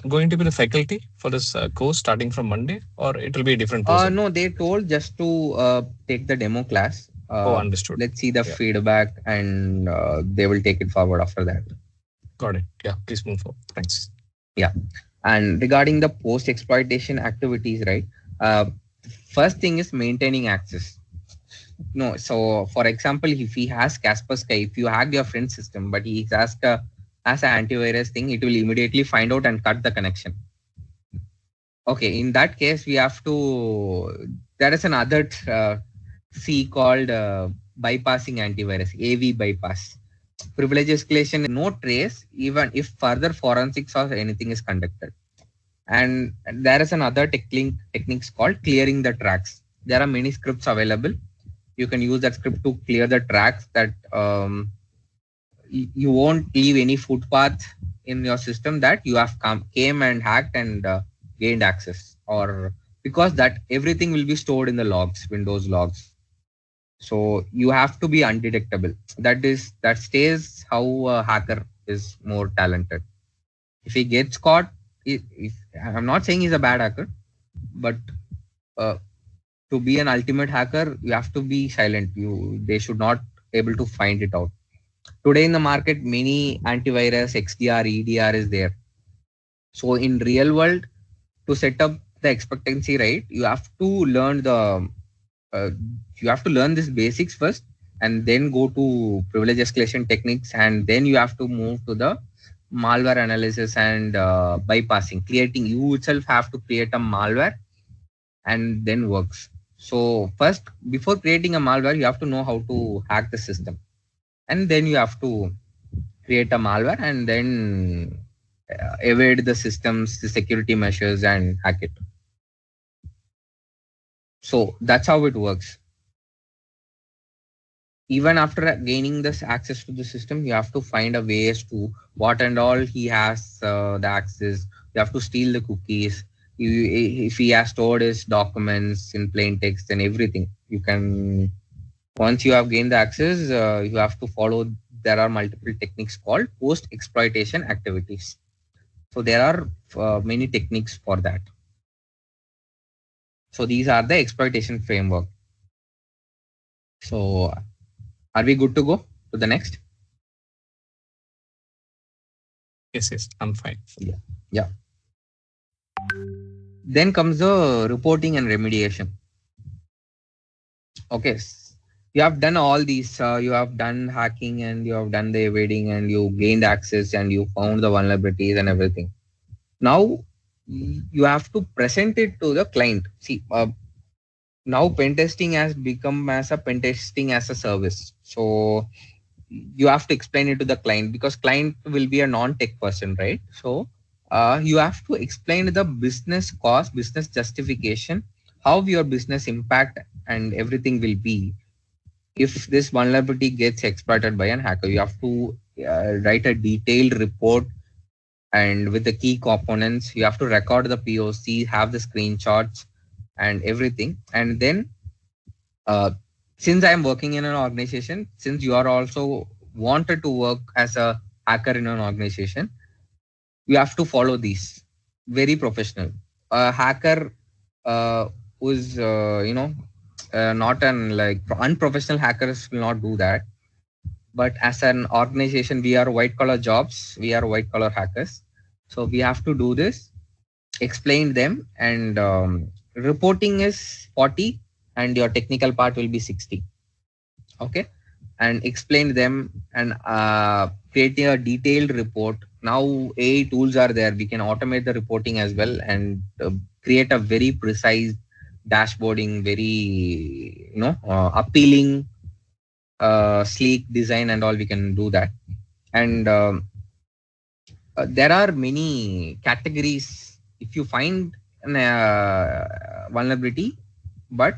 going to be the faculty for this course starting from Monday, or it will be a different person? No, they told just to take the demo class. Oh, understood. Let's see the Yeah. feedback, and they will take it forward after that. Got it. Yeah. Please move forward. Thanks. Yeah. And regarding the post exploitation activities, right? Uh, First thing is maintaining access. No, so for example, if he has Kaspersky, if you hack your friend's system, but he has an antivirus thing, it will immediately find out and cut the connection. Okay, in that case, we have to. There is another C called bypassing antivirus, AV bypass. Privilege escalation, no trace, even if further forensics or anything is conducted. And there is another techniques called clearing the tracks. There are many scripts available. You can use that script to clear the tracks that you won't leave any footpath in your system that you have came and hacked and gained access, or because that everything will be stored in the logs, Windows logs. So you have to be undetectable. That stays how a hacker is more talented. If he gets caught, if I'm not saying he's a bad hacker, but uh, to be an ultimate hacker, you have to be silent. They should not able to find it out. Today in the market, many antivirus, XDR, EDR is there. So in real world, to set up the expectancy rate, uh, you have to learn this basics first, and then go to privilege escalation techniques, and then you have to move to the malware analysis and bypassing. Creating, you itself have to create a malware and then works. So first, before creating a malware, you have to know how to hack the system, and then you have to create a malware and then evade the systems, the security measures, and hack it. So that's how it works. Even after gaining this access to the system, you have to find a ways to what and all he has the access. You have to steal the cookies. If he has stored his documents in plain text and everything, you can. Once you have gained the access, you have to follow. There are multiple techniques called post-exploitation activities. So there are many techniques for that. So these are the exploitation framework. So are we good to go to the next? Yes. I'm fine. Yeah. Then comes the reporting and remediation. Okay. You have done all these. You have done hacking and you have done the evading and you gained access and you found the vulnerabilities and everything. Now you have to present it to the client. See, Now pen testing has become as a pen testing as a service. So you have to explain it to the client, because client will be a non-tech person, right? So you have to explain the business cost, business justification, how your business impact and everything will be if this vulnerability gets exploited by an hacker. You have to write a detailed report, and with the key components you have to record the POC, have the screenshots and everything. And then uh, since I am working in an organization, since you are also wanted to work as a hacker in an organization, you have to follow these. Very professional. A hacker who is not an like unprofessional hackers will not do that. But as an organization, we are white collar jobs. We are white collar hackers. So we have to do this, explain them, and reporting is 40, and your technical part will be 60. Okay, and explain them, and creating a detailed report. Now AI tools are there, we can automate the reporting as well, and create a very precise dashboarding, very appealing sleek design and all. We can do that. And there are many categories if you find an vulnerability, but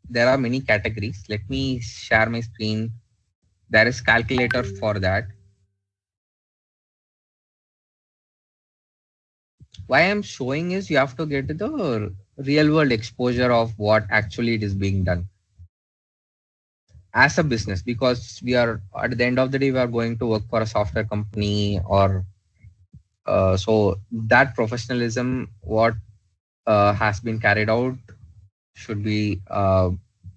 there are many categories. Let me share my screen. There is calculator for that. Why I'm showing is you have to get the real world exposure of what actually it is being done as a business, because we are at the end of the day we are going to work for a software company, or so that professionalism what has been carried out should be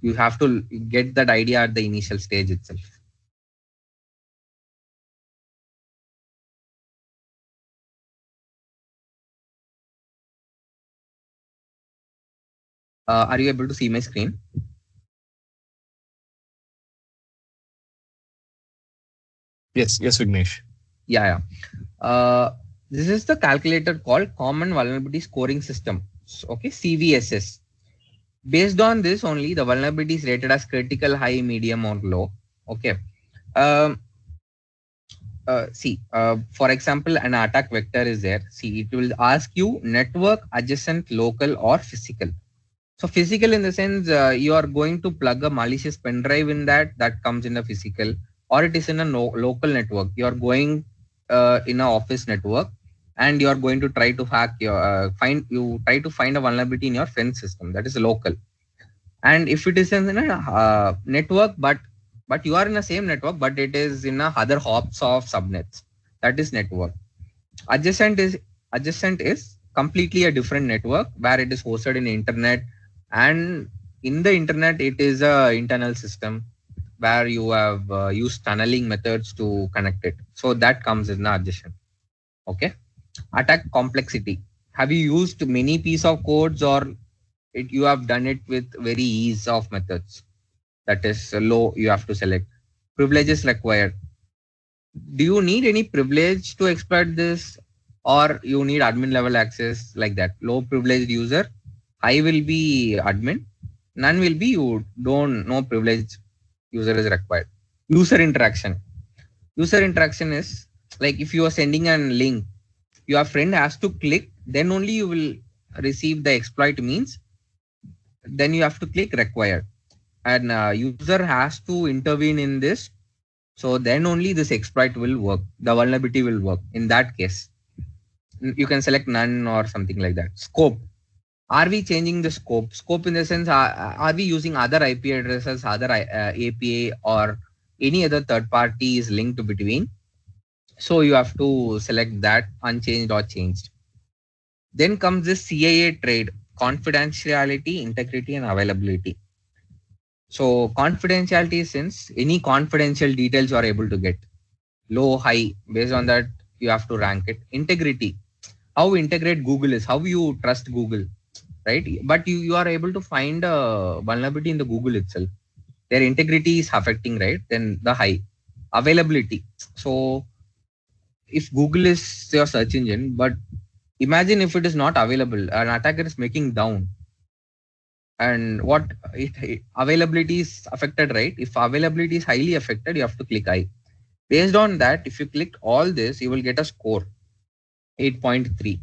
you have to get that idea at the initial stage itself. Are you able to see my screen? Yes, yes, Vignesh. Yeah, yeah. This is the calculator called Common Vulnerability Scoring System. Okay, CVSS. Based on this only, the vulnerability is rated as critical, high, medium, or low. Okay. Um, for example, an attack vector is there. See, it will ask you network, adjacent, local, or physical. So physical in the sense you are going to plug a malicious pen drive in that comes in a physical, or it is in a local network. You are going in a office network, and you are going to try to hack your try to find a vulnerability in your friend system. That is local. And if it is in a network, but you are in the same network, but it is in a other hops of subnets, that is network. Adjacent is completely a different network where it is hosted in the internet, and in the internet it is a internal system where you have used tunneling methods to connect it. So that comes in the adjacent. Okay. Attack complexity. Have you used many piece of codes, or you have done it with very ease of methods? That is low, you have to select. Privileges required. Do you need any privilege to exploit this, or you need admin level access, like that? Low privileged user, high will be admin, none will be you don't, no privilege user is required. User interaction. User interaction is like if you are sending a link, your friend has to click, then only you will receive the exploit means, then you have to click required, and user has to intervene in this. So then only this exploit will work, the vulnerability will work. In that case, you can select none or something like that. Scope. Are we changing the scope? Scope in the sense, are we using other IP addresses, other API, or any other third party is linked between? So you have to select that unchanged or changed. Then comes this CIA trade: confidentiality, integrity, and availability. So confidentiality, since any confidential details you are able to get, low, high, based on that you have to rank it. Integrity, how integrate Google is, how you trust Google, right? But you are able to find a vulnerability in the Google itself, their integrity is affecting, right? Then the high. Availability. So if Google is your search engine, but imagine if it is not available, an attacker is making down, And what availability is affected, right? If availability is highly affected, you have to click I. Based on that, if you click all this, you will get a score 8.3.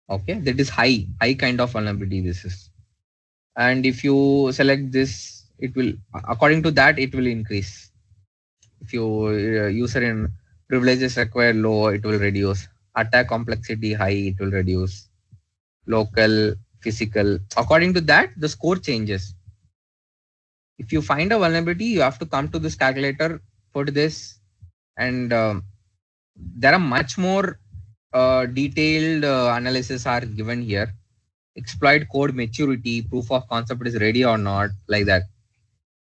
Okay, that is high kind of vulnerability this is. And if you select this, it will, according to that, it will increase. If you user in privileges require low, it will reduce. Attack complexity high, it will reduce. Local, physical, according to that, the score changes. If you find a vulnerability, you have to come to this calculator, put this, and there are much more detailed analysis are given here. Exploit code maturity, proof of concept is ready or not, like that.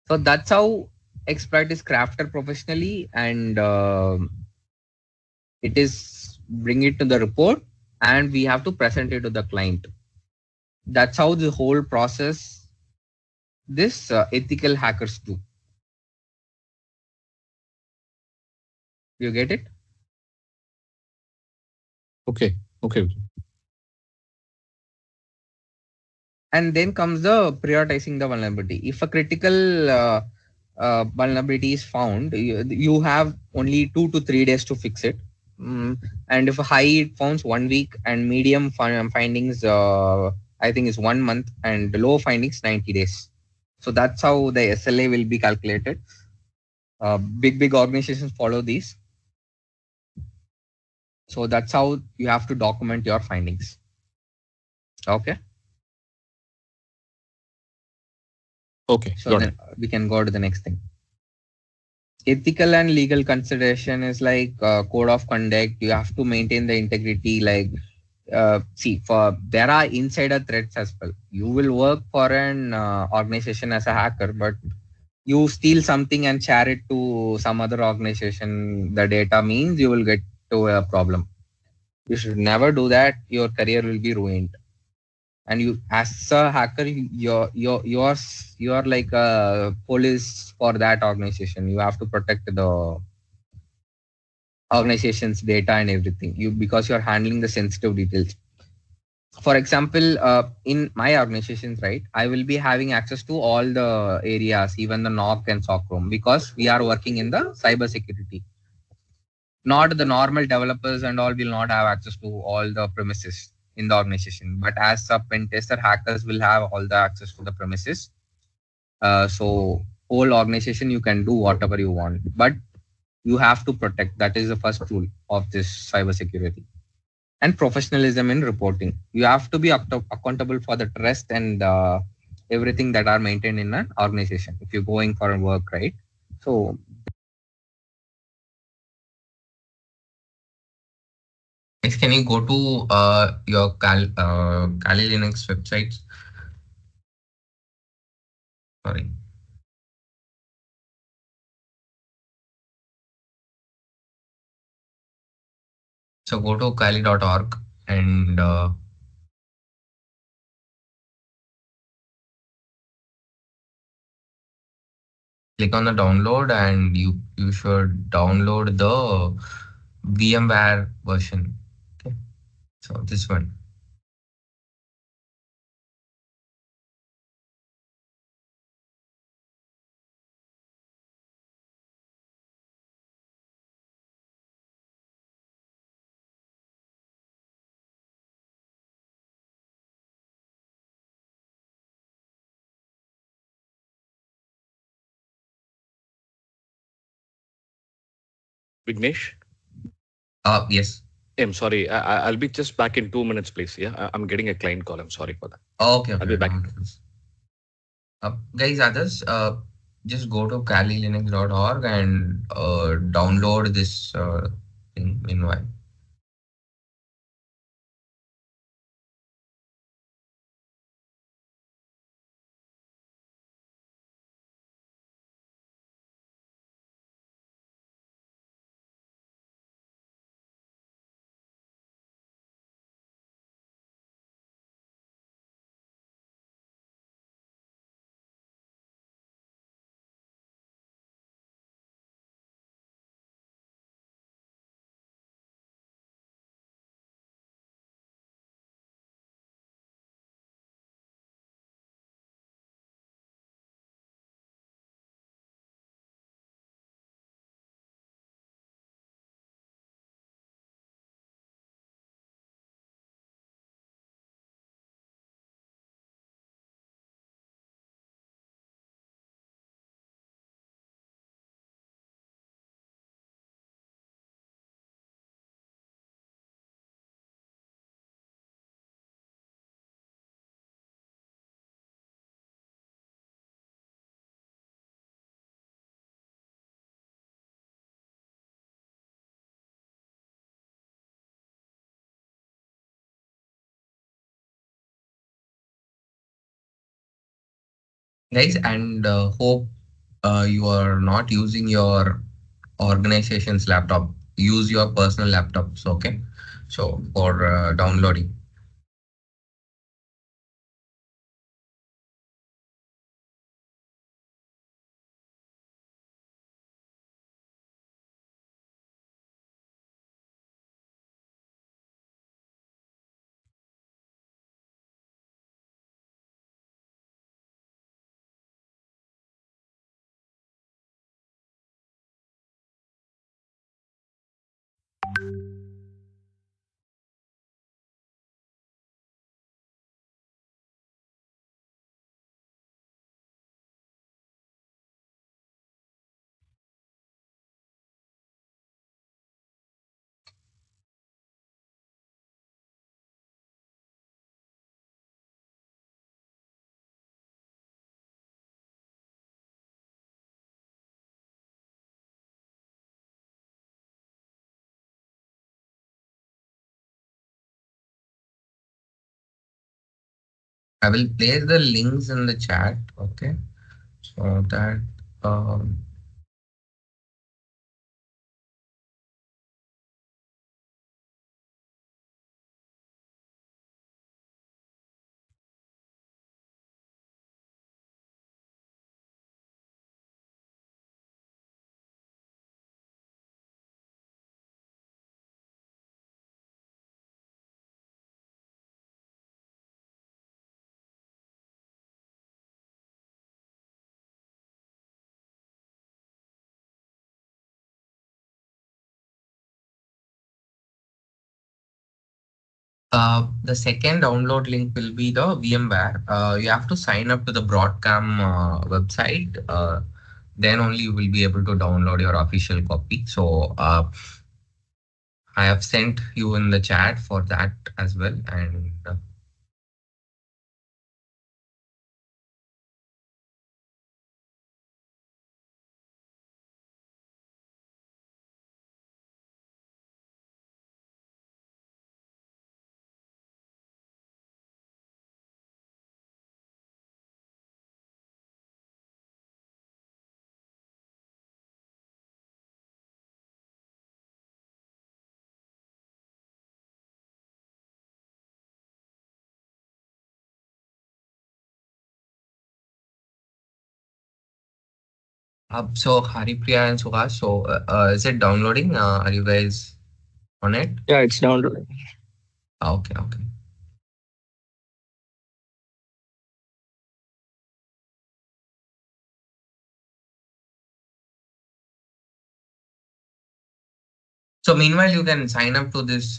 So that's how exploit is crafted professionally, and it is bring it to the report, and we have to present it to the client. That's how the whole process this ethical hackers do. You get it? Okay. Okay. And then comes the prioritizing the vulnerability. If a critical vulnerability is found, you have only 2 to 3 days to fix it. And if a high it founds 1 week, and medium findings I think is 1 month, and low findings 90 days. So that's how the SLA will be calculated. Big organizations follow these. So that's how you have to document your findings. Okay. Okay. So Got it. then we can go to the next thing. Ethical and legal consideration is like code of conduct. You have to maintain the integrity. Like, see, for there are insider threats as well. You will work for an organization as a hacker, but you steal something and share it to some other organization. The data means you will get to a problem. You should never do that. Your career will be ruined. And you, as a hacker, you're like a police for that organization. You have to protect the organization's data and everything, you, because you're handling the sensitive details. For example, in my organizations, right, I will be having access to all the areas, even the NOC and SOC room, because we are working in the cyber security. Not the normal developers and all will not have access to all the premises in the organization, but as a pen tester, hackers will have all the access to the premises. So whole organization you can do whatever you want, but you have to protect. That is the first rule of this cyber security. And professionalism in reporting. You have to be accountable for the trust and everything that are maintained in an organization if you're going for work, right? So next, can you go to your Kali Linux websites? Sorry. So go to kali.org and click on the download, and you should download the VMware version. Okay. So this one. Vignesh? Yes. I'm sorry. I'll be just back in 2 minutes, please. Yeah. I'm getting a client call. I'm sorry for that. Okay, I'll okay, be no back. worries. Guys, others, just go to kalilinux.org and download this thing meanwhile. guys, and hope you are not using your organization's laptop. Use your personal laptops, okay? So for downloading. I will place the links in the chat, okay? So that um, the second download link will be the VMware. You have to sign up to the Broadcom website. Then only you will be able to download your official copy. So I have sent you in the chat for that as well. And so Haripriya and Suhas, so is it downloading? Are you guys on it? Yeah, it's downloading. Okay, okay. So meanwhile, you can sign up to this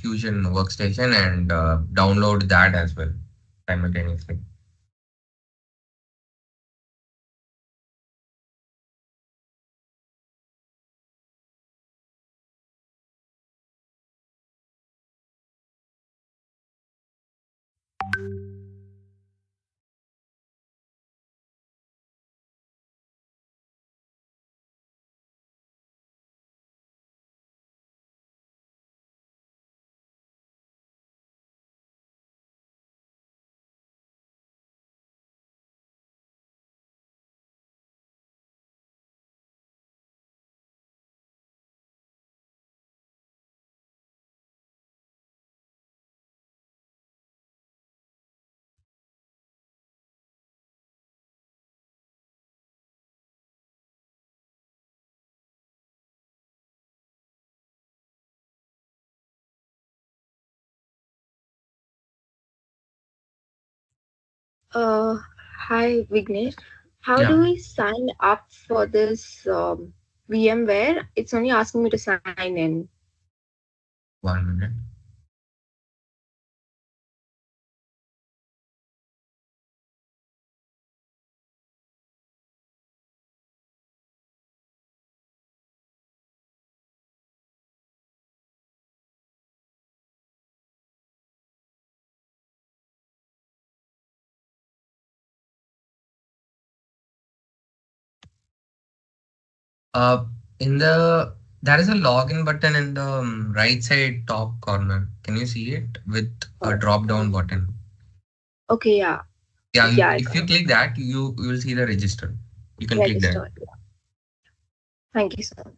Fusion workstation and download that as well simultaneously. Uh, Hi Vignesh. How Yeah, do we sign up for this VMware? It's only asking me to sign in. 1 minute. Uh, in the there is a login button in the right side top corner. Can you see it with a Uh, drop down button? okay, yeah. Yeah, Yeah, I if got you click that, you will see the register. You can click that. registered. Thank you so much.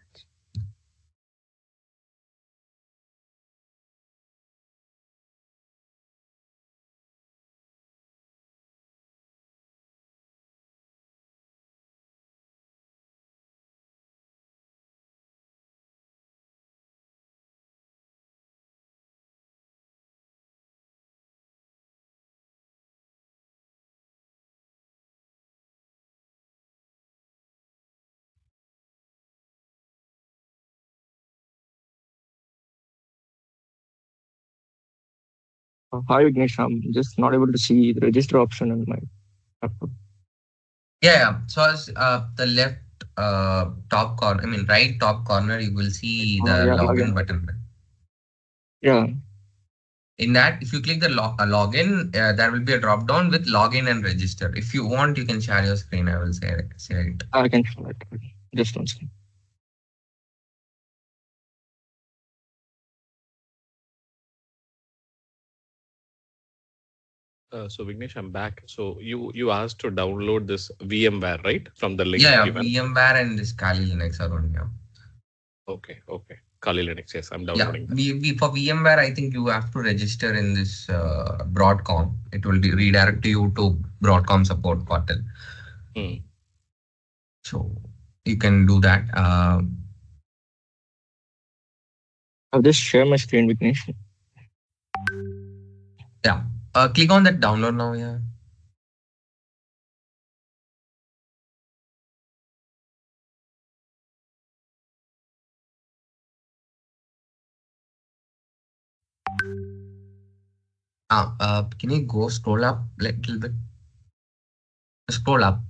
Hi Vignesh, I'm just not able to see the register option in my laptop. Yeah, yeah. So as the left top corner, I mean right top corner, you will see the Yeah, login login. button. Yeah, In that, if you click the login, there will be a drop down with login and register. If you want, you can share your screen. I will share it. I can show it. Just one second. So Vignesh, I'm back. So you asked to download this VMware, right? From the link Yeah, yeah. given. VMware and this Kali Linux are on here. Okay, okay. Kali Linux, yes, I'm Yeah, downloading that. we for VMware, I think you have to register in this Broadcom. It will redirect you to Broadcom support portal. Hmm. So you can do that. I'll just share my screen, Vignesh. Yeah. Click on that download now. Yeah. Can you go scroll up a little bit? Scroll up.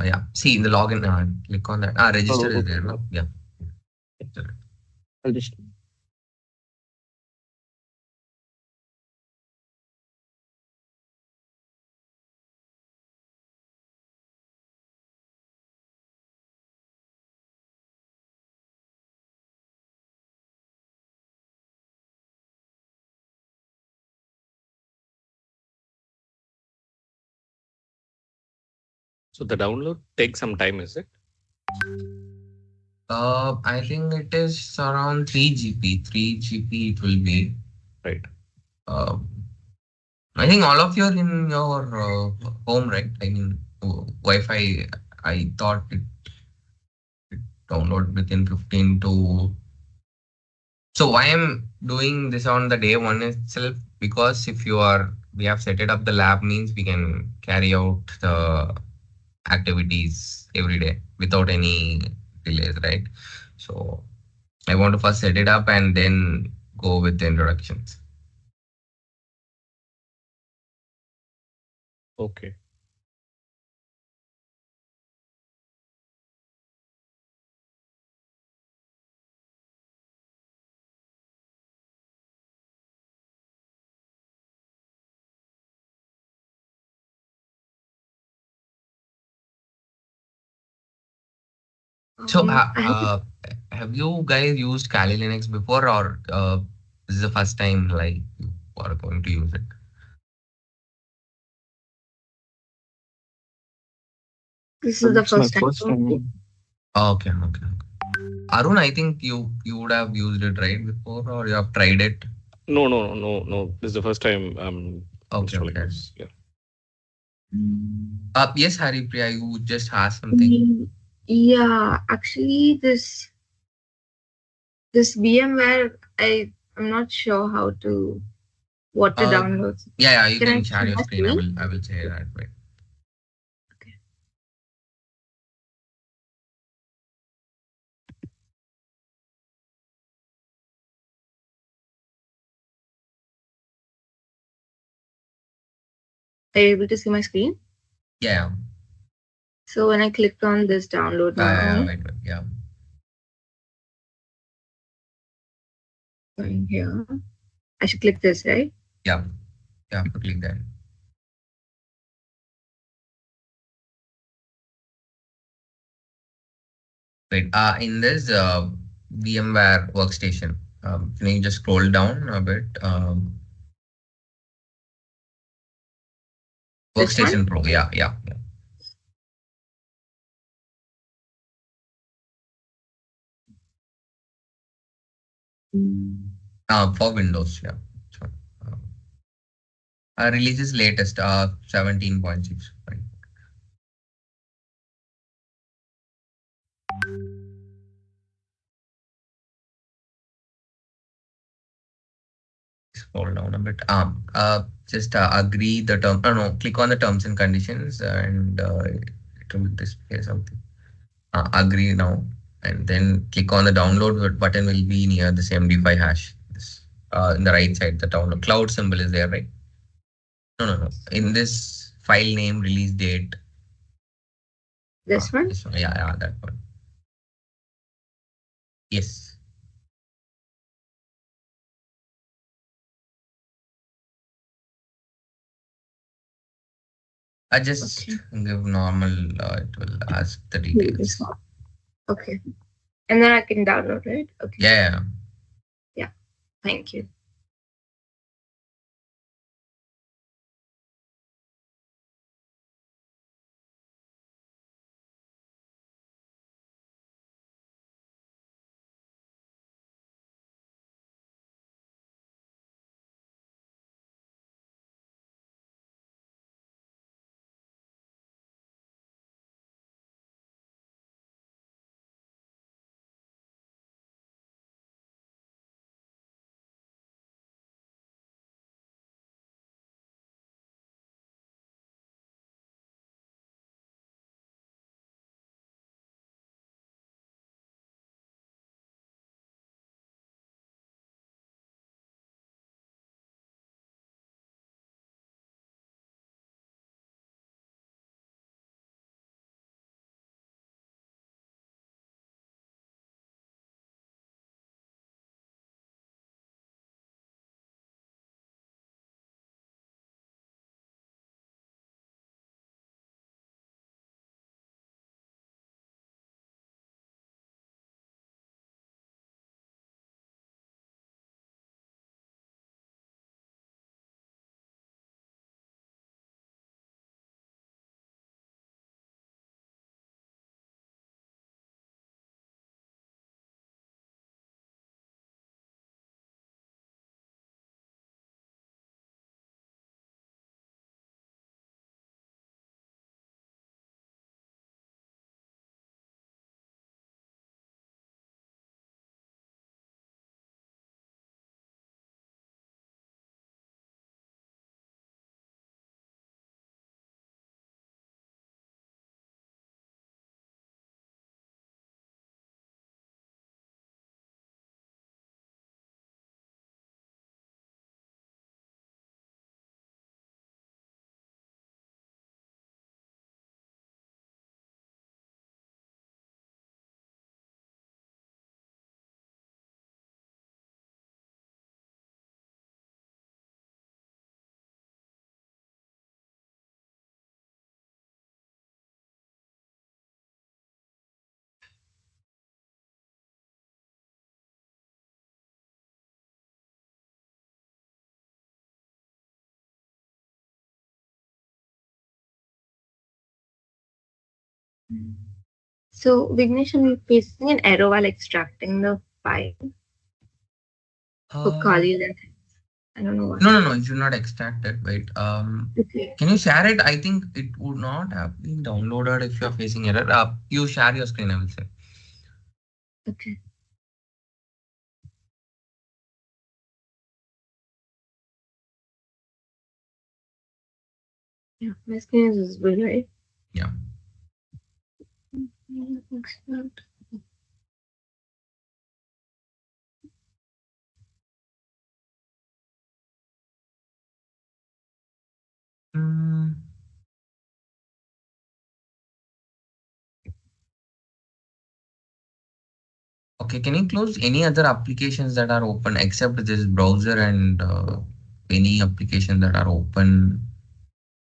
Yeah. See in the login. Click on that. Register Oh, is okay. there. No. Yeah. I'll just. So the download takes some time, is it? I think it is around 3 GB. 3 GB it will be. Right. Uh, I think all of you are in your home, right? I mean, Wi-Fi. I thought it download within 15 to. So why I'm doing this on the day one itself? Because if you are, we have set it up. The lab means we can carry out the activities every day without any delays, right? So I want to first set it up and then go with the introductions. Okay. So, I have have you guys used Kali Linux before, or this is the first time like you are going to use it? this is the It's my first time. first time. Okay, okay. Arun, I think you would have used it right before, or you have tried it. No, no, no, no. This is the first time I'm Okay, installing okay. this. Yeah. Yes, Hari Priya, you just asked something. Yeah, actually, this VMware, I'm not sure how to what to Uh, download. yeah, yeah, you Can I can see share your my screen. screen? I will say that way. Okay. Are you able to see my screen? Yeah, So when I click on this download yeah, now, wait, wait, yeah, going here, I should click this, right? yeah. You have to click that. Wait, in this VMware workstation, can you just scroll down a bit? This one? Workstation Pro. Yeah. For Windows. Yeah. So, releases latest 17.6. Right. Scroll down a bit. Just agree the term. No, click on the terms and conditions, and it will display something. Agree now, and then click on the download button. Will be near this MD5 hash. This, in the right side, the download cloud symbol is there, right? No. In this file name, release date. This one? This one. Yeah, that one. Yes. I just give normal. It will ask the details. Okay. And then I can download it. Okay. Yeah. Thank you. So, Vignesh, are we facing an error while extracting the file for Kali? I don't know what. No. You should not extract it. Wait. Okay. Can you share it? I think it would not have been downloaded if you are facing error. You share your screen, I will say. Okay. Yeah, my screen is visible, right? Yeah. Okay, can you close any other applications that are open except this browser, and any application that are open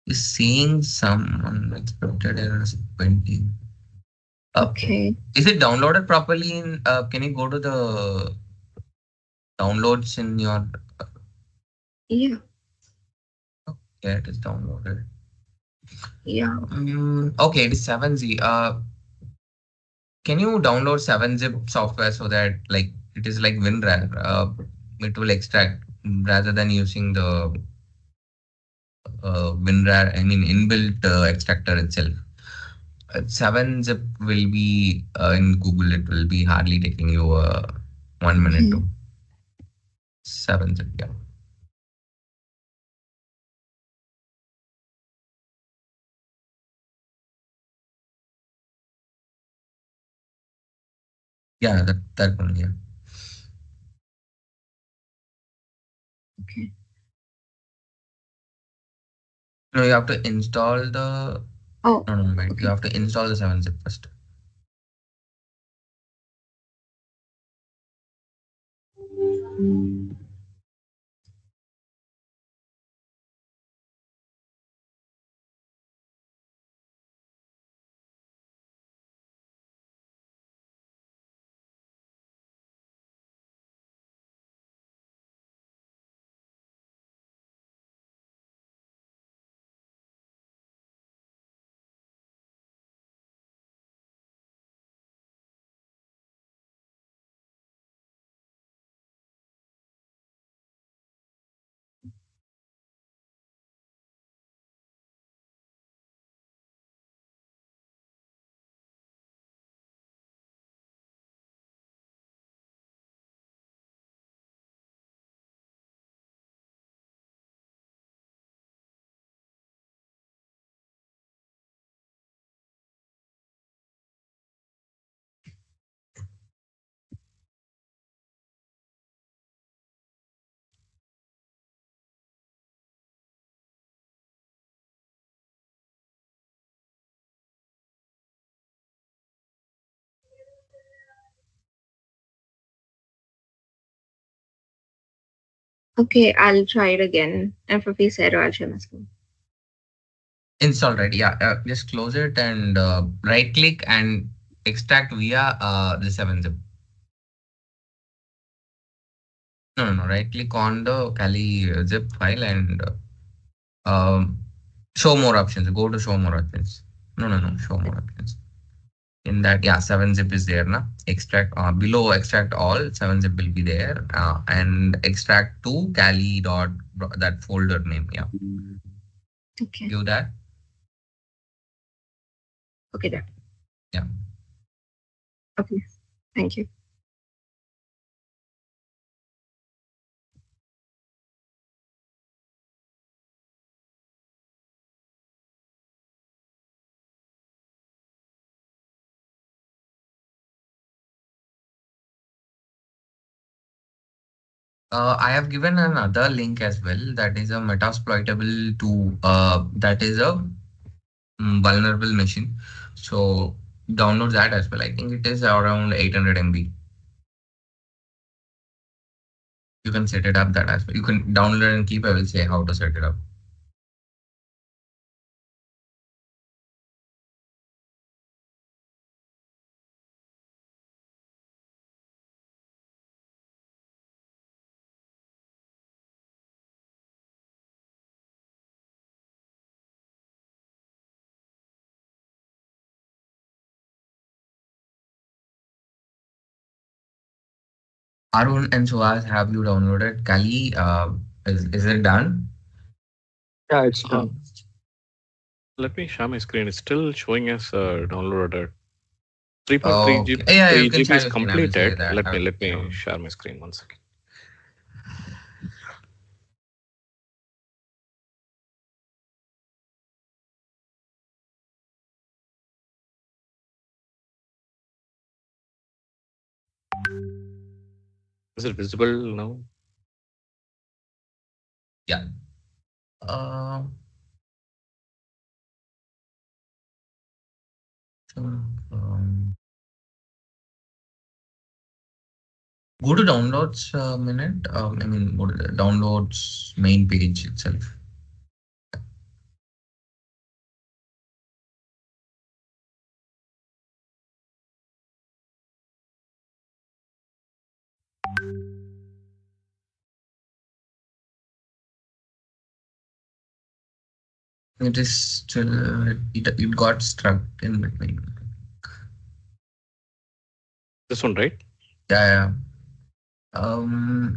is seeing some unexpected errors 20. Okay. Is it downloaded properly in can you go to the downloads in your Yeah. yeah, it is downloaded. Yeah. Okay, it is 7Z. Can you download 7-zip software so that like it is like WinRAR? It will extract rather than using the WinRAR. I mean inbuilt extractor itself. 7-zip will be in Google. It will be hardly taking you 1 minute Okay. to 7-zip. Yeah. Yeah, that one. Yeah. Okay. No, you have to install the. Oh, No, no, wait. You okay. have to install the 7-zip first. Okay, I'll try it again. And for face error, I'll share my screen. Install right. Yeah. Just close it and right click and extract via the 7-zip. No, no, no. Right click on the Kali zip file and show more options. Go to show more options. No, no, no. Show more options. In that, yeah, 7-zip is there now. Extract below extract all 7-zip will be there and extract to Kali dot that folder name. Yeah, Okay. give that. Okay, done. Yeah. Okay. Thank you. I have given another link as well. That is a metasploitable to that is a vulnerable machine. So download that as well. I think it is around 800 MB. You can set it up that as well. You can download and keep. I will say how to set it up. Arun and Suhas, have you downloaded Kali? Is it done? Yeah, it's Uh, done. Let me share my screen. It's still showing as downloaded. 3.3 Okay. Yeah, you can GB share is your screen. I will say completed. that. Let me share my screen 1 second. Is it visible now? Yeah. Uh, so, go to downloads minute. I mean, go to the downloads main page itself. It is still, it got stuck in between. This one, right? Yeah, yeah.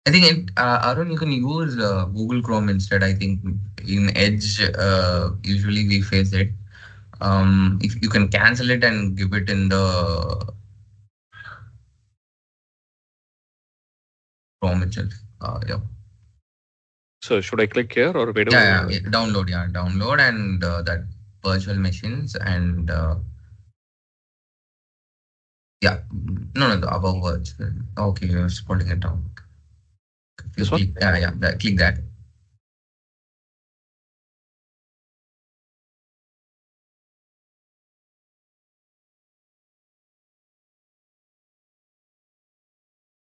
I think Arun, you can use Google Chrome instead. I think in Edge, usually we face it. If you can cancel it and give it in the Chrome itself. Yeah. So should I click here or where Yeah, do? yeah, download, yeah, download and that virtual machines and yeah, no, no, the above virtual. Okay, you're scrolling it down. If you This one? click, yeah, yeah, click that.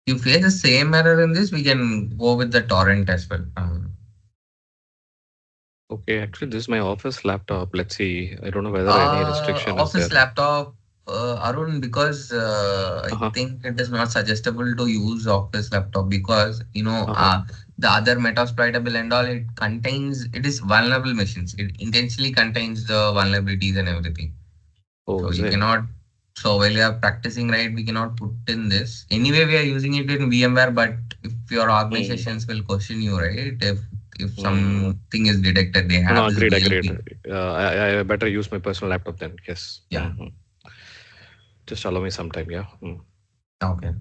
If you face the same error in this, we can go with the torrent as well. Okay, actually, this is my office laptop. Let's see. I don't know whether any restriction is there. Office laptop, Arun, because I Uh-huh. think it is not suggestible to use office laptop because Uh-huh. the other metasploitable and all it is vulnerable machines. It intentionally contains the vulnerabilities and everything. Oh, So is you it? cannot. So while you are practicing, right, we cannot put in this. Anyway, we are using it in VMware, but if your Mm. organizations will question you, right, if Mm. something is detected, they No, have no, this agreed, agreed. DLP. I better use my personal laptop then. Yes. Yeah. Just allow me some time. Yeah. Okay.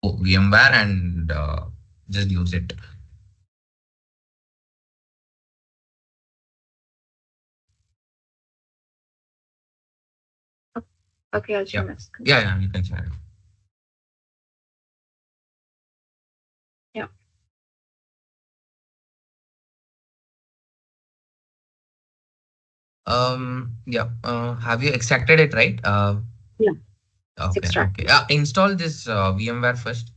VMware and just use it. Okay, I'll share Yeah. my screen. Yeah, you can share it. Yeah. Yeah. Have you extracted it, right? Yeah. Okay. Extracted. Install this VMware first.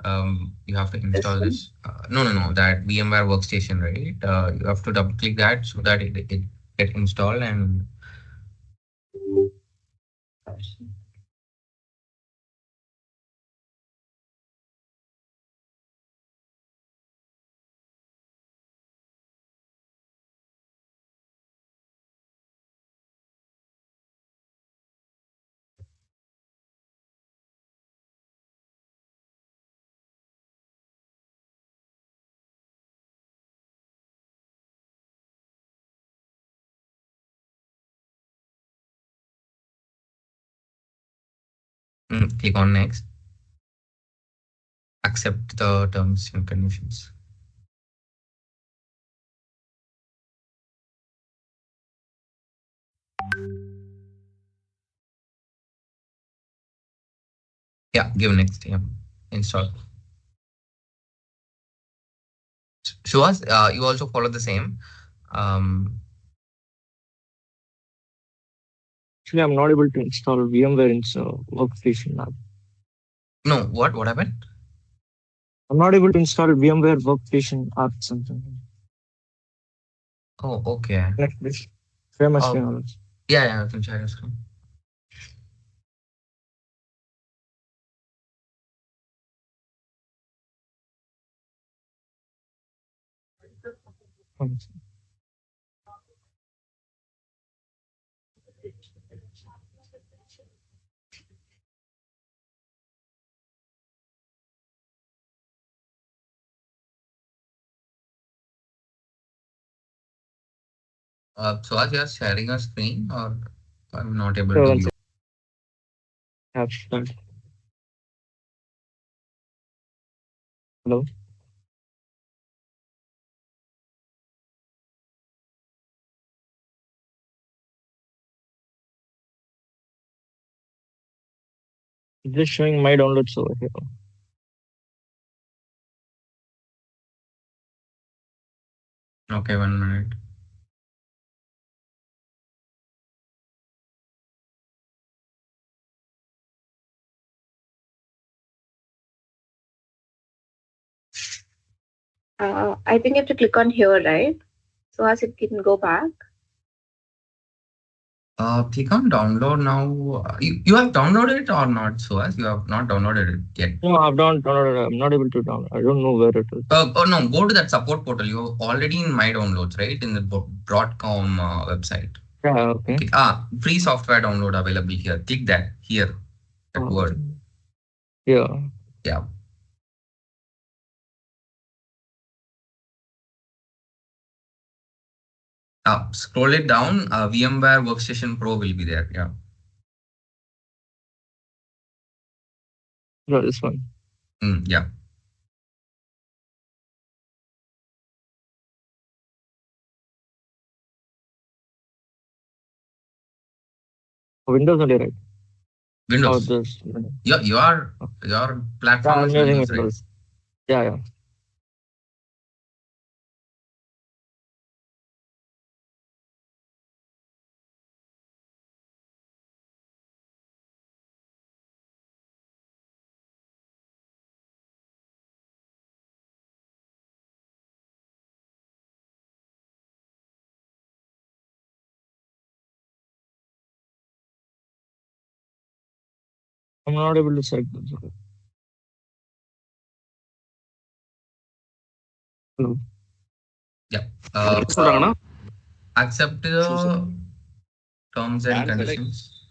You have to install one? this. No, that VMware workstation, right? You have to double click that so that it get installed and click on next. Accept the terms and conditions. Yeah, give next. Yeah, install. Shuas, you also follow the same. Actually, I'm not able to install VMware in workstation app. No, what happened? I'm not able to install VMware workstation app something. Oh, okay. Next, please. Share my Oh, screen also. yeah, you can share your screen. One So as you are sharing a screen, or I'm not able So to once view. I have started. Hello. It's just showing my downloads over here. Okay, 1 minute. I think you have to click on here, right? So as it can go back. Click on download now. You have downloaded it or not? So as you have not downloaded it yet. No, I've downloaded. I'm not able to download. I don't know where it is. Oh no, go to that support portal. You're already in my downloads, right? In the Broadcom website. Yeah. Okay. Okay. Free software download available here. Click that here. That word. Yeah. Yeah. Scroll it down. VMware Workstation Pro will be there. Yeah. No, this one. Yeah. Windows only, right? Oh, Windows. this. Your platform Yeah, I'm is using Windows, right? Windows. Yeah. I'm not able to select those. Hello. Yeah. சொல்றாங்கன்னா Accept the terms and conditions.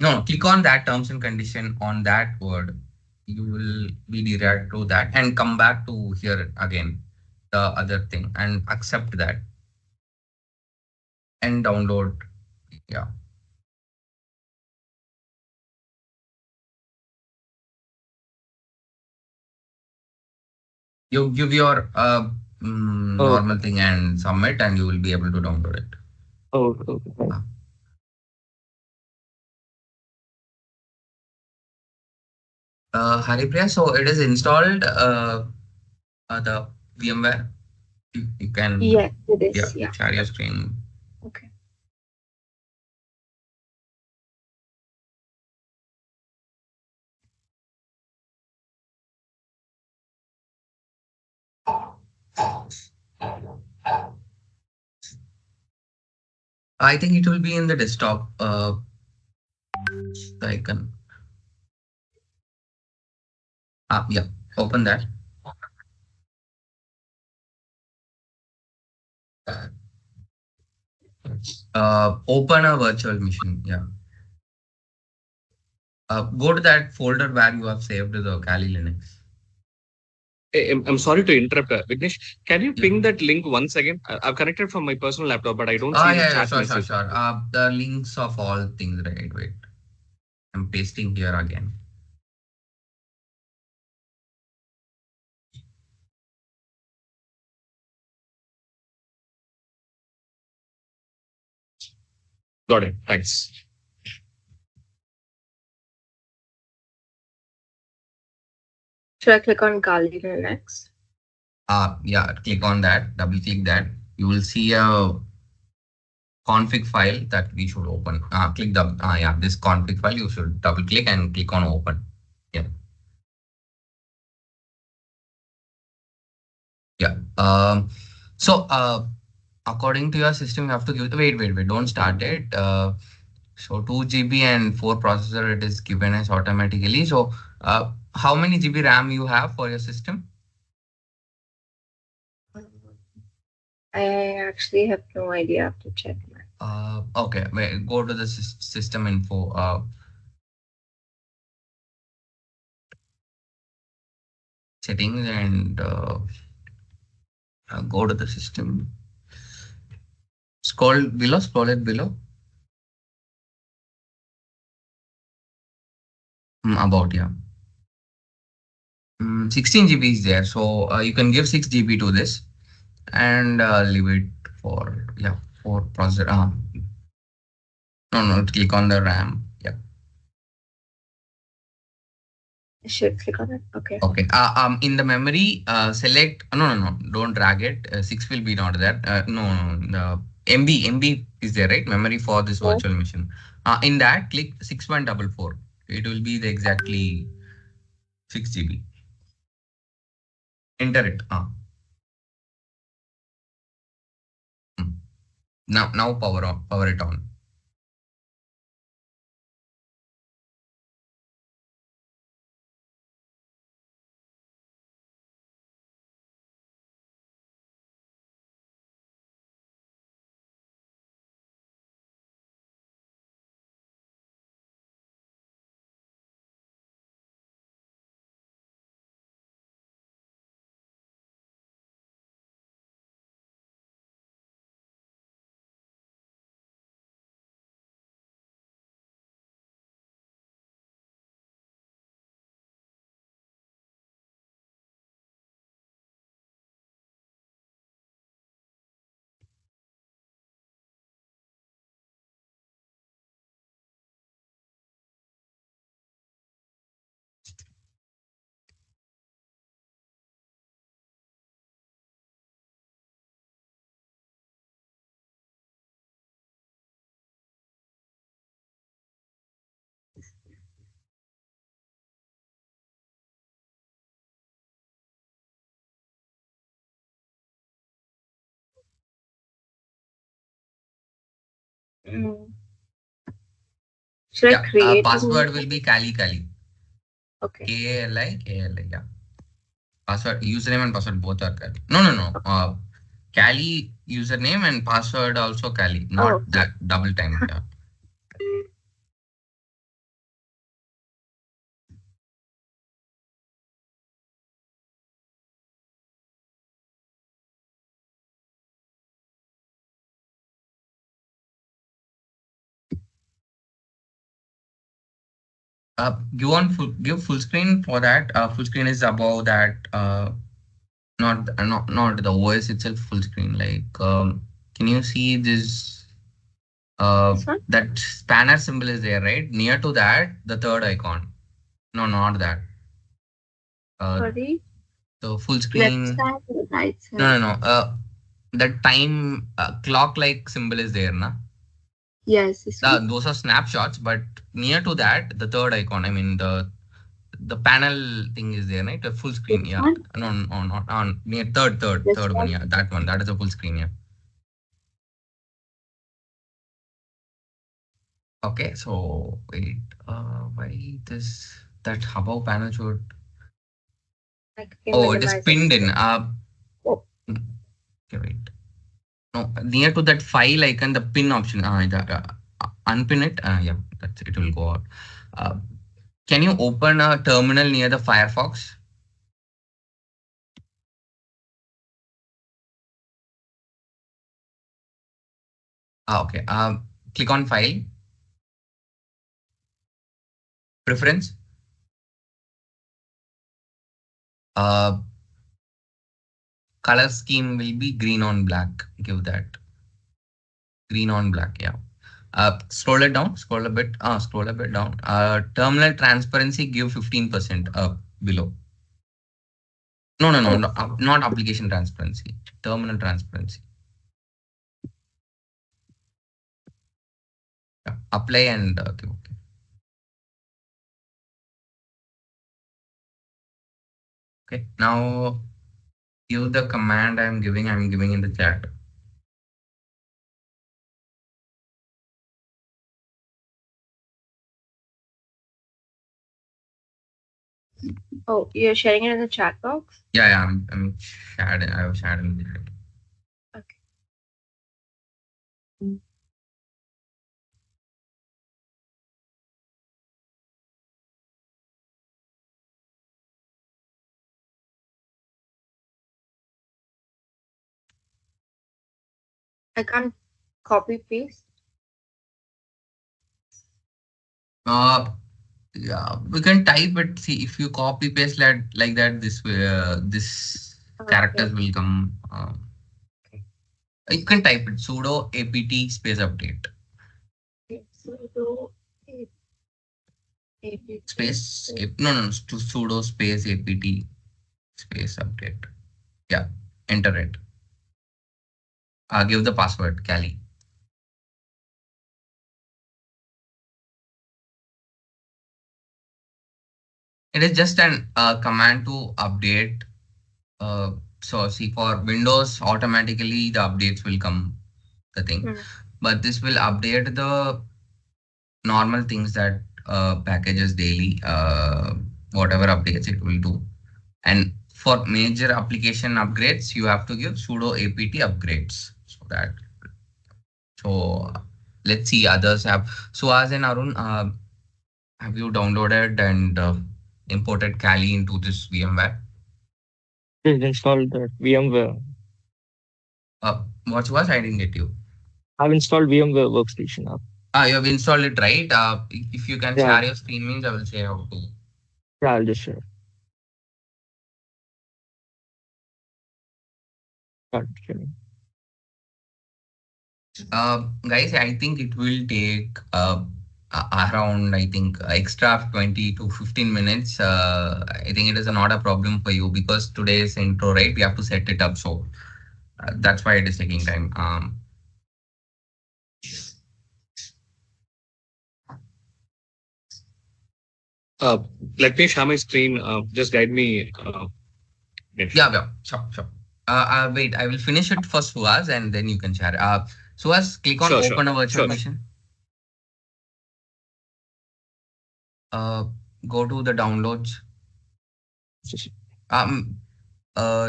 No, click on that terms and condition on that word. You will be redirected to that and come back to here again, the other thing, and accept that and download. Yeah. You give your Oh, normal thing and submit, and you will be able to download it. oh, okay. Fine. Haripriya, so it is installed the VMware. You can Yes, it is. Yeah. share your screen. Okay. I think it will be in the desktop icon. Yeah, open that. Open a virtual machine. Yeah. Go to that folder where you have saved the Kali Linux. I'm sorry to interrupt, Vignesh. Can you Yeah. ping that link once again? I've connected from my personal laptop, but I don't Oh see the yeah, chat sure, sure, message. sure. The links of all things, right? Wait, I'm pasting here again. Got it. Thanks. Should I click on Kali Linux? Yeah, click on that, double click that. You will see a config file that we should open. Click the yeah, this config file. You should double click and click on open. Yeah, yeah. So according to your system, you have to give. Wait. Don't start it. So 2 GB and 4 processor, it is given as automatically. So how many GB RAM you have for your system? I actually have no idea. I have to check. Okay, wait, go to the system info. Settings and go to the system. Scroll it below. About, yeah. 16 GB is there. So you can give 6 GB to this and leave it for, yeah, for processor. No, click on the RAM. Yeah. I should click on it. Okay. Okay. In the memory, select. No. Don't drag it. 6 will be not there. No. The MB is there, right? Memory for this Yeah. virtual machine. In that, click 6144. It will be the exactly 6 GB. Enter it. Hmm. Now power it on. Mm. Should I Yeah. create a new Password will one? be Kali. Okay. Kali. Password, username and password both are Kali. No. Kali username and password also Kali, Oh, not that double time. Yeah. Give full screen for that. Full screen is above that. Not the OS itself full screen. Like, can you see this? That spanner symbol is there, right? Near to that, the third icon. No, not that. Sorry. The full Left screen. side or right side? No. The time clock like symbol is there, na? Yes. This one? Those are snapshots, but near to that, the third icon. I mean the panel thing is there, right? The full screen. This Yeah. one? No, not on near third This one. one? Yeah, that one. That is a full screen. Yeah. Okay. So wait. Why this that above panel should? Like, can Oh, it is minimize pinned it. in. Oh. Okay, wait. No, near to that file icon, the pin option. Unpin it. Yeah, that's it. Will go out. Uh, can you open a terminal near the Firefox? Okay. Click on File, Preference. Color scheme will be green on black. Give that green on black. Yeah. Scroll it down. Scroll a bit. Scroll a bit down. Terminal transparency. Give 15% below. No, not application transparency. Terminal transparency. Yeah. Apply and okay. Okay. Now give the command I'm giving in the chat. Oh, you're sharing it in the chat box? Yeah, I'm shared. I have shared in the chat. Okay. I can't copy paste. Yeah, we can type it. See, if you copy paste like that, this way, this characters will come. You can type it sudo apt space update. Sudo Space. No. Sudo space apt space update. Yeah, enter it. Give the password, Cali. It is just an command to update. So see, for Windows, automatically the updates will come, the thing. But this will update the normal things that packages daily, whatever updates it will do. And for major application upgrades, you have to give sudo apt upgrades. So let's see, others have. Suhas and Arun, have you downloaded and imported Kali into this VMware? Just installed the VMware. What was? I didn't get you. I've installed VMware Workstation app. You have installed it, right? If you can share your screen means I will say how to. Yeah, I'll just share. Start sharing. Guys, I think it will take around, I think, extra 20 to 15 minutes. I think it is not a problem for you because today's intro, right? We have to set it up. So that's why it is taking time. Let me share my screen. Just guide me. Yeah, sure. Wait, I will finish it for Suhas and then you can share. Suhas, click on open a virtual machine. Go to the downloads.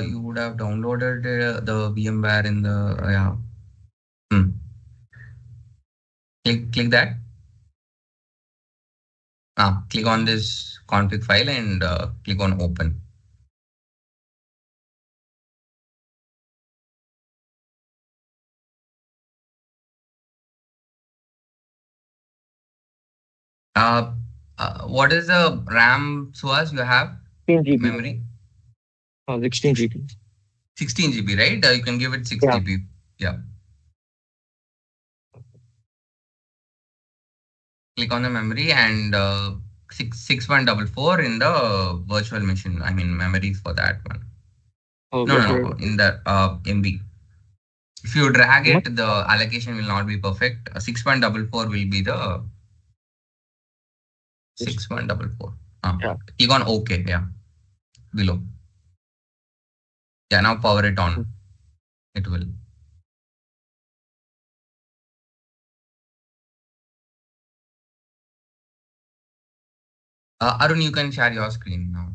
You would have downloaded the VMware in the Click that. Click on this config file and click on open. What is the RAM, Suhas, you have? 16 GB. Memory? 16 GB. 16 GB, right? You can give it 6 Yeah. GB. Yeah. Click on the memory and 6144 in the virtual machine. I mean, memory for that one. No, Okay. no, So no. In the MB. If you drag how much? it, the allocation will not be perfect. 6144 will be the Just 6144. yeah. Click on OK. Yeah. Below. Yeah. Now power it on. It will. Arun, you can share your screen now.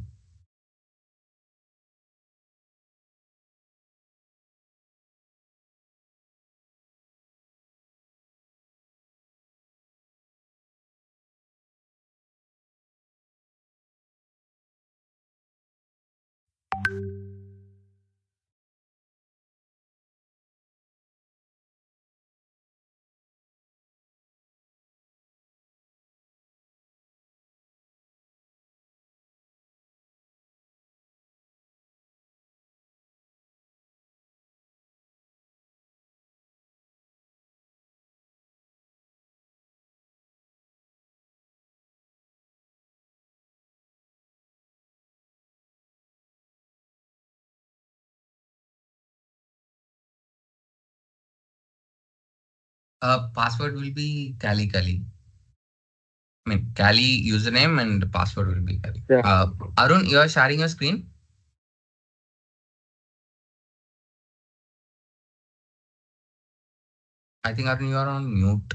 Password will be Kali Kali. I mean, Kali username and password will be Kali. Yeah. Arun, you are sharing your screen? I think Arun, you are on mute.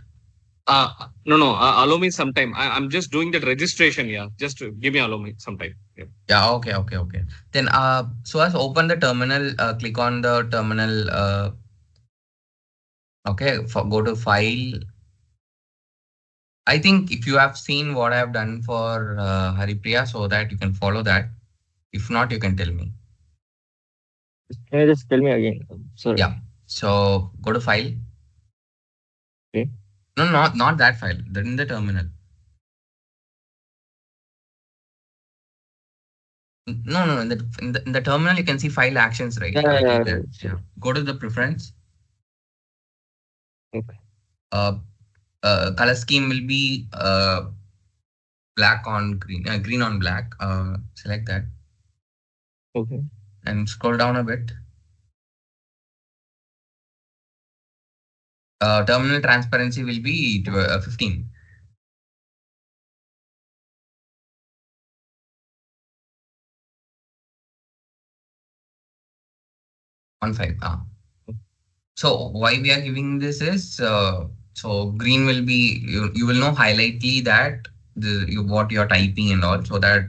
No. Allow me some time. I'm just doing that registration. Yeah, just give me allow me some time. Yeah. Yeah, okay. Then so as open the terminal, click on the terminal, okay, go to file. I think if you have seen what I have done for Haripriya, so that you can follow that. If not, you can tell me. Can you just tell me again? Sorry. Yeah. So go to file. Okay. No, not that file. In the terminal. No. In the terminal, you can see file actions, right? Yeah. There. Yeah. Go to the preference. Okay. Uh, color scheme will be black on green, green on black. Select that Okay. and scroll down a bit. Terminal transparency will be 15. 15. So why we are giving this is so green will be you will know highlightly that what you're typing and all, so that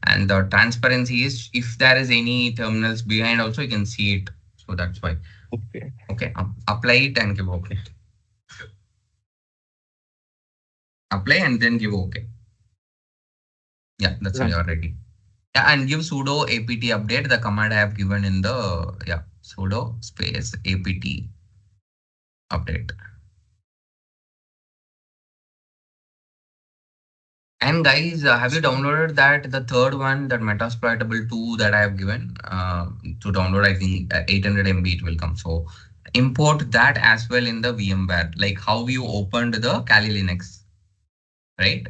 and the transparency is if there is any terminals behind also you can see it. So that's why. Okay. Okay, apply it and give okay. Apply and then give okay. Yeah, that's why Yeah. you're ready. Yeah, and give sudo apt update, the command I have given in the sudo space apt update. And guys, have you downloaded the third one, that Metasploitable 2 that I have given to download? I think 800 MB it will come. So import that as well in the VMware, like how you opened the Kali Linux, right?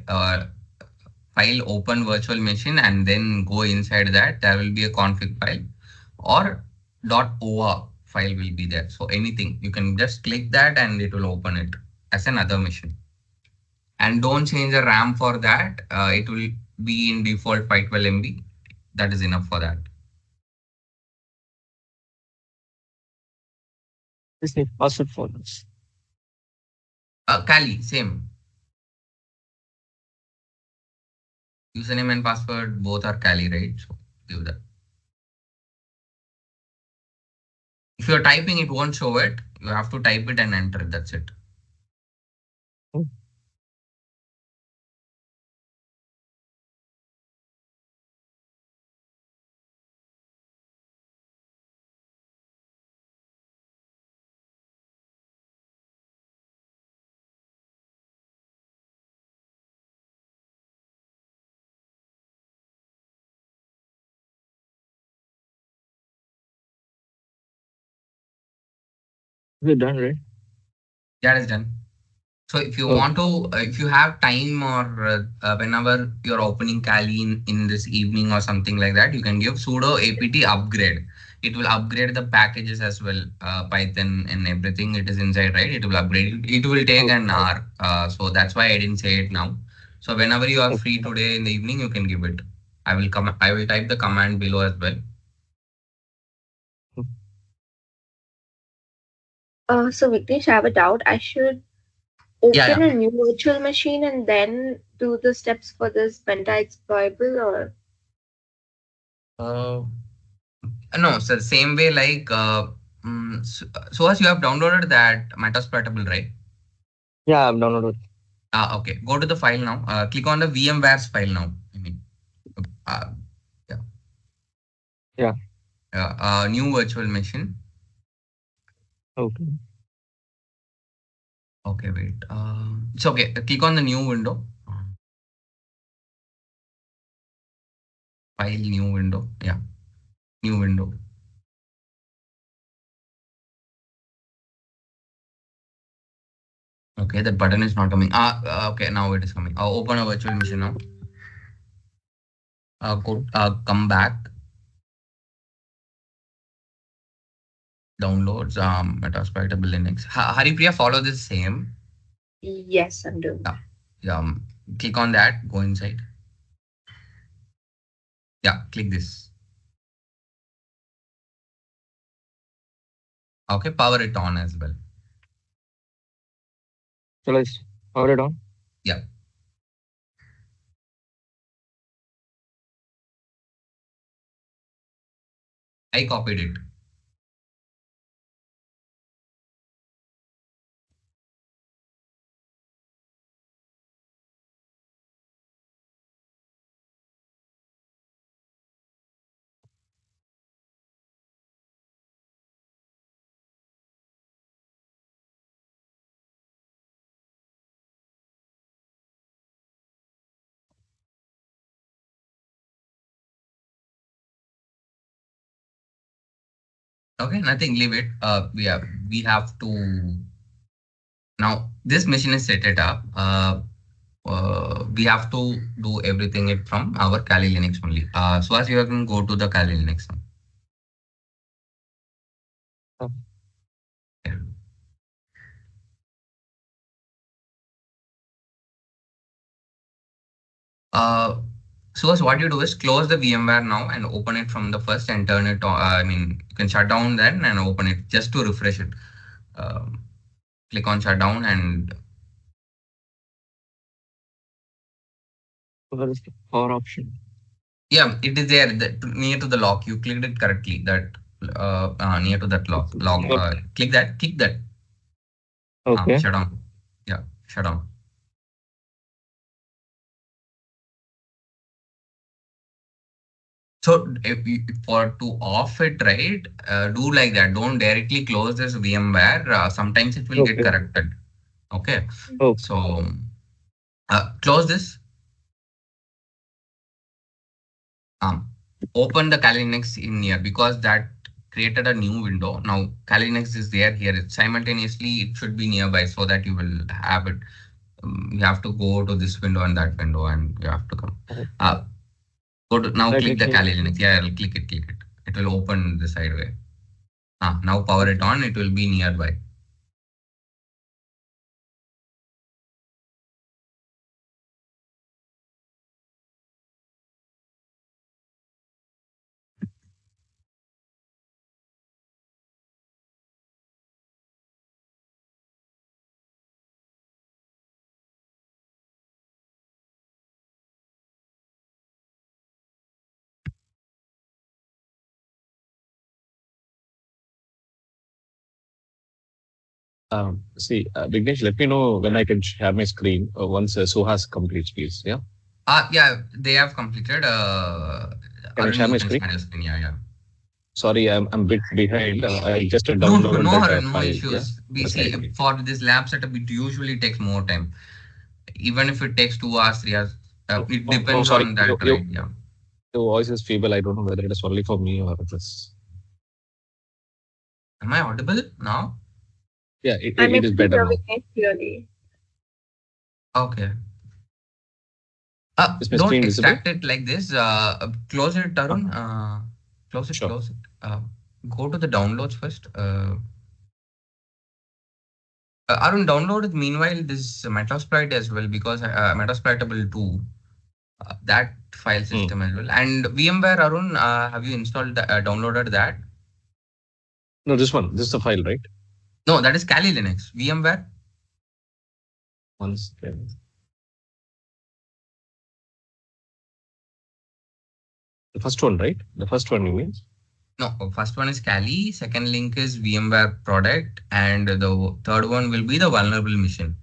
File open virtual machine and then go inside that. There will be a config file or .oa file will be there. So anything you can just click that and it will open it as another machine. And don't change the RAM for that. It will be in default 512 MB. That is enough for that. Just need password for this. Kali, same. Username and password both are Kali, right? So give that. If you're typing, it won't show it. You have to type it and enter it. That's it. Oh, We're done, right? That is done. So if you Okay. want to, if you have time or whenever you're opening Kali in this evening or something like that, you can give sudo apt upgrade. It will upgrade the packages as well, Python and everything. It is inside, right? It will upgrade. It will take Okay. an hour. So that's why I didn't say it now. So whenever you are Okay. free today in the evening, you can give it. I will come. I will type the command below as well. So Vignesh, I have a doubt. I should Yeah, open yeah. a new virtual machine and then do the steps for this penta exploitable, or Uh, no, so same way like so as you have downloaded that Metasploitable, right? Yeah, I've downloaded. Okay. Go to the file now. Click on the VMware's file now. I mean, uh, yeah. Yeah. New virtual machine. Okay. Okay, wait. It's okay. Click on the new window. File, new window. Yeah, new window. Okay, that button is not coming. Okay, now it is coming. Open a virtual machine now. Come back. Downloads. Metasploitable Linux. Haripriya, follow this same. yes, I'm doing. Yeah. Click on that. Go inside. Yeah, click this. Okay, power it on as well. Shall I power it on? Yeah. I copied it. Okay, nothing. Leave it. We have to now. This machine is set it up. We have to do everything it from our Kali Linux only. So as you can go to the Kali Linux now. Oh. Yeah. So as what you do is close the VMware now and open it from the first and turn it on. I mean, you can shut down then and open it just to refresh it. Um, Click on shutdown and Where is the power option? yeah, it is there near to the lock. You clicked it correctly. That near to that lock. Okay. Click that. Click that. Okay. Shut down. Yeah, shut down. So if you, for to off it, right, do like that. Don't directly close this VMware. Sometimes it will get Okay. corrupted. Okay. Okay. So close this. Open the Kali Linux in here because that created a new window. Now Kali Linux is there here. Simultaneously, it should be nearby so that you will have it. You have to go to this window and that window, and you have to come. Go to now. I Click click the here. Kali Linux. Yeah, I'll click it. Click it. It will open the sideway. Now power it on. It will be nearby. See, Vignesh, let me know when I can share my screen once Suhas completes, please. Yeah. Yeah, they have completed. Can I Arun, share you my can screen? share your screen. Yeah, yeah. Sorry, I'm a bit behind. I just No, no, downloaded no, that no file. Yeah. issues. We Okay. see for this lab setup, it usually takes more time. Even if it takes 2 hours, 3 hours, it Oh, depends sorry. on that, right? Yeah. Your voice is feeble. I don't know whether it is only for me or it is. Am I audible now? Yeah, I'm it is able to better hear now. Vignesh clearly. Okay. Is my Don't screen visible? extract it like this. Close it, Tarun. Close it, Sure. close it. Go to the downloads first. Arun, download it meanwhile this Metasploit as well, because Metasploitable 2, that file system as well. And VMware, Arun, have you installed, downloaded that? No, this one. This is the file, right? No, that is Kali Linux. VMware? One second. The first one, right? The first one, you mean? No, first one is Kali, second link is VMware product, and the third one will be the vulnerable mission.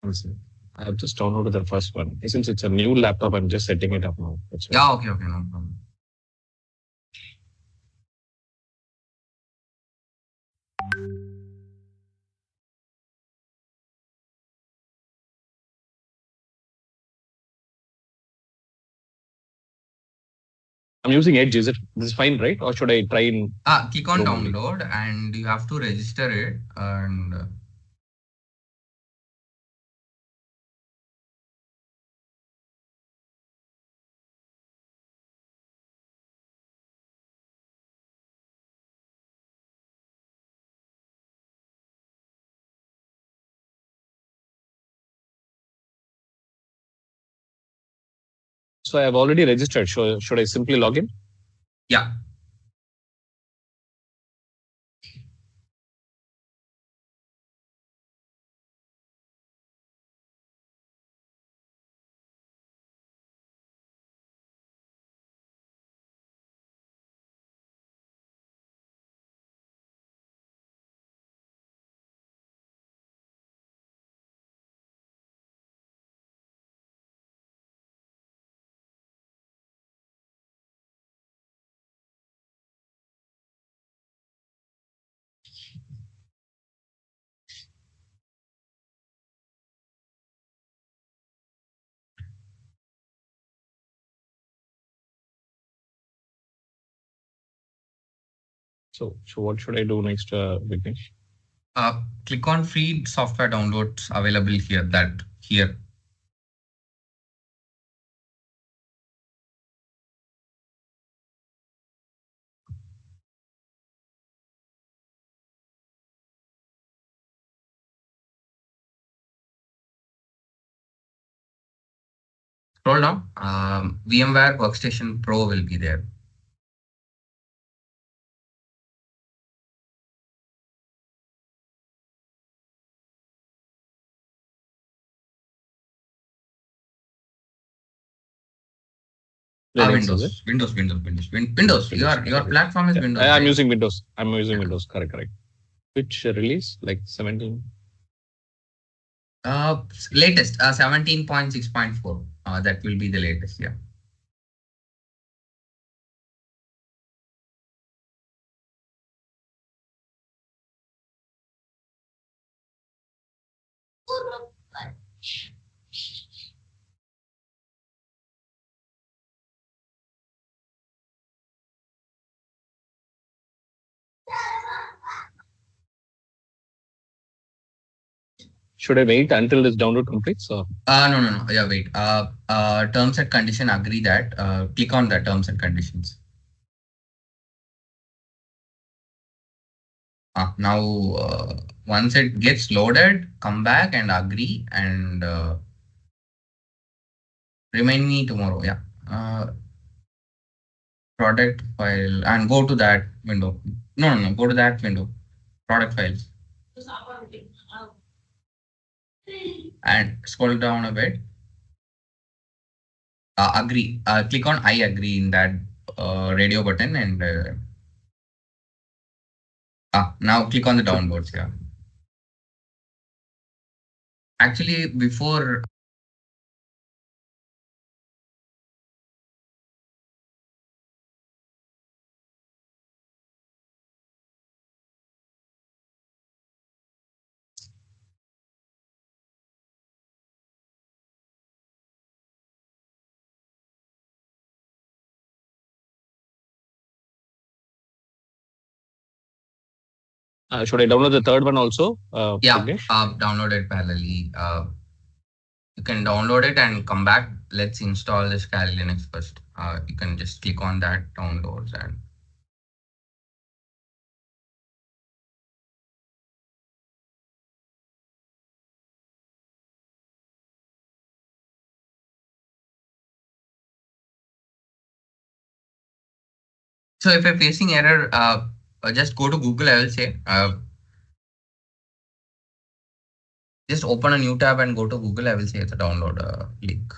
One second. I have just downloaded the first one. Since it's a new laptop, I'm just setting it up now. That's Yeah, okay, okay, no problem. I'm using Edge. Is it this is fine, right? Or should I try in Click on Chrome only? download and you have to register it, and So I have already registered. Should I simply log in? yeah. So what should I do next, Vignesh? Click on free software downloads available here. That here. Scroll down. VMware Workstation Pro will be there. Linux, is it? Windows. Your Okay. platform is Yeah, Windows, I'm right? using Windows. I'm using Windows. Correct. Which release? Like 17? Latest 17.6.4. That will be the latest. Yeah. Should I wait until this download completes? Or No. Yeah, wait. Terms and condition, agree that. Click on the terms and conditions. Now, once it gets loaded, come back and agree, and remind me tomorrow. Yeah. Product file, and go to that window. No. Go to that window. Product files. And scroll down a bit. Agree. Click on I agree in that radio button, and now click on the downloads. Yeah. Actually, before Should I download the third one also? Yeah, Vignesh? download it parallelly. You can download it and come back. Let's install this Kali Linux first. You can just click on that downloads and so if you're facing error, just go to Google. I will say, just open a new tab and go to Google. I will say it's a download link.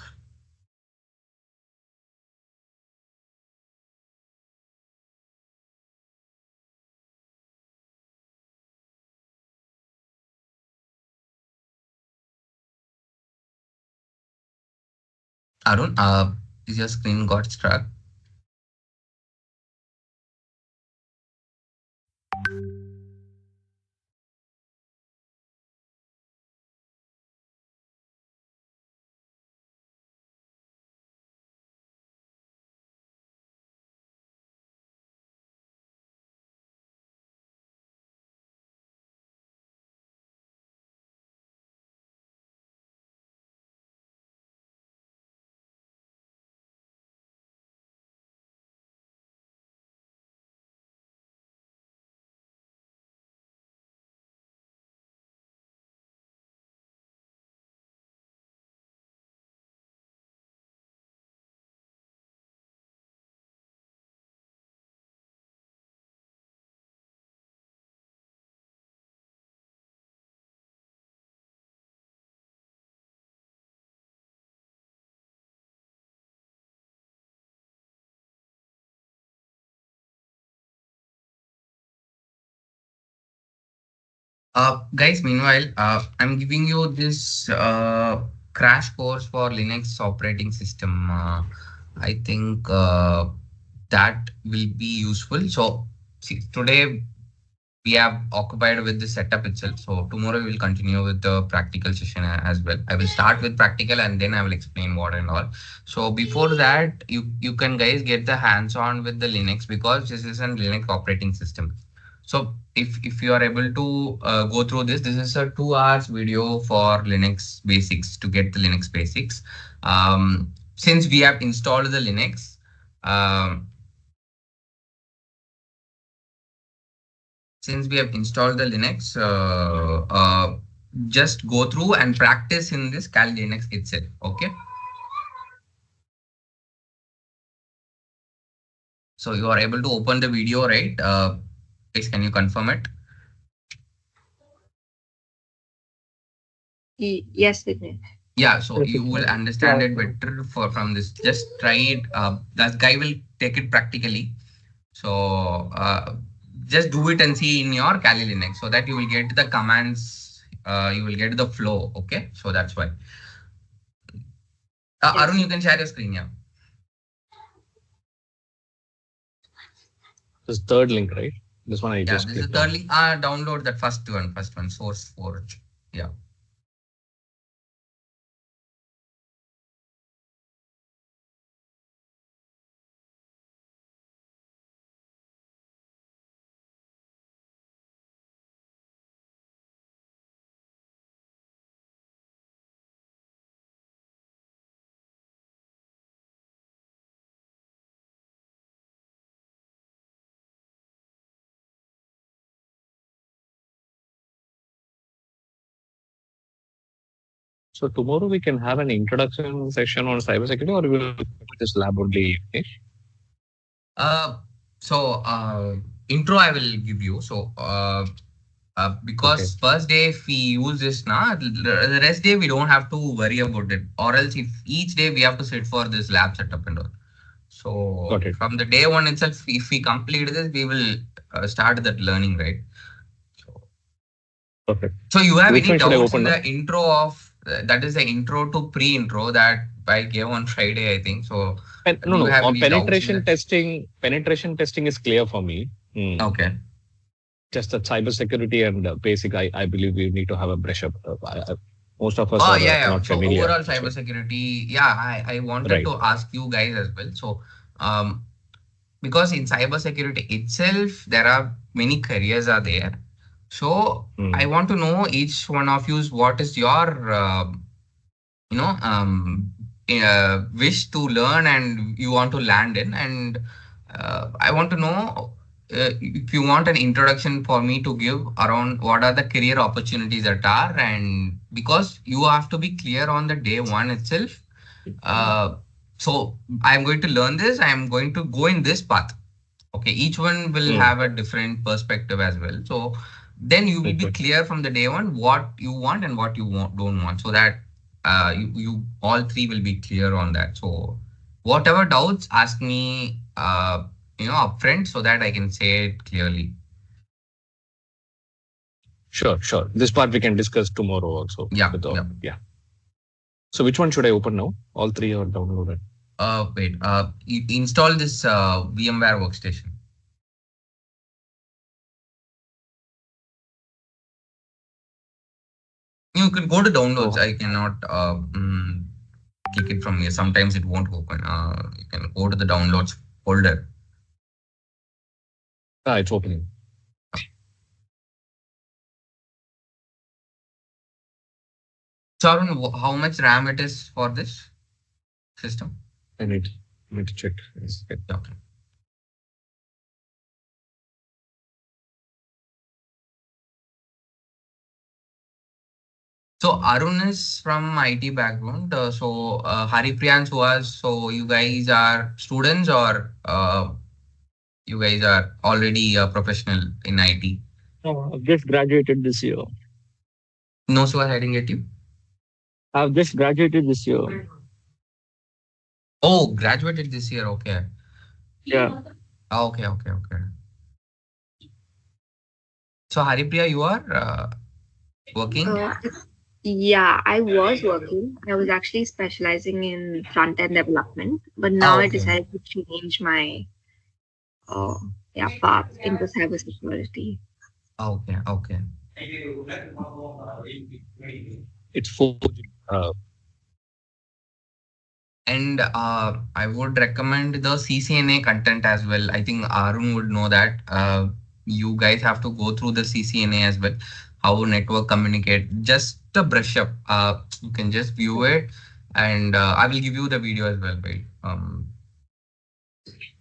Arun, is your screen got struck? Guys, meanwhile, I'm giving you this crash course for Linux operating system. I think that will be useful. So, see, today we have occupied with the setup itself. So, tomorrow we will continue with the practical session as well. I will start with practical and then I will explain what and all. So, before that, you can guys get the hands on with the Linux because this is a Linux operating system. So if you are able to go through this is a 2 hours video for Linux basics to get the Linux basics. Since we have installed the Linux, just go through and practice in this Kali Linux itself. Okay. So you are able to open the video, right? Please, can you confirm it? Yes, Vignesh. Yeah, so you will understand it better from this. Just try it. That guy will take it practically. So just do it and see in your Kali Linux so that you will get the commands. You will get the flow. Okay, so that's why. Yes. Arun, you can share your screen. Yeah. This third link, right? This one I just this is clicked the third on. link. Download that first one, SourceForge. Yeah. So tomorrow we can have an introduction session on cybersecurity, or we will this lab only. So intro I will give you. So because first day if we use this now, the rest day we don't have to worry about it. Or else if each day we have to sit for this lab setup and all. So from the day one itself, if we complete this, we will start that learning, right? Perfect. So you have any doubts in the intro of that is the intro to pre-intro that I gave on Friday, I think. So no, on penetration testing, is clear for me. Okay. Just the cybersecurity and basic, I believe we need to have a brush up. Most of us are not so familiar. Overall cybersecurity, I wanted to ask you guys as well. So because in cybersecurity itself, there are many careers are there. So I want to know each one of you what is your you know wish to learn and you want to land in, and I want to know if you want an introduction for me to give around what are the career opportunities that are, and because you have to be clear on the day one itself. uh, so I'm going to learn this, I'm going to go in this path. Okay, each one will have a different perspective as well. So then you will be clear from the day one what you want and what you don't want, so that you all three will be clear on that. So whatever doubts, ask me upfront, so that I can say it clearly. Sure, sure. This part we can discuss tomorrow also. Yeah, yeah. So which one should I open now? All three or download it? Wait. You install this VMware workstation. You can go to downloads. I cannot click it from here. Sometimes it won't open. You can go to the downloads folder. It's opening. So Arun, how much RAM it is for this system? I need to check. Okay. So Arun is from IT background. Haripriyan's was. So you guys are students, or you guys are already a professional in IT? No, I've just graduated this year. No, so I didn't get you. I've just graduated this year. Oh, graduated this year. Okay. Yeah. Okay. So Haripriya, you are working? Yeah, I was working. I was actually specializing in front end development, but now I Okay. decided to change my path into cybersecurity. Okay. It's 4G. And I would recommend the CCNA content as well. I think Arun would know that. You guys have to go through the CCNA as well. How network communicate. Just a brush up. You can just view it, and I will give you the video as well. Right?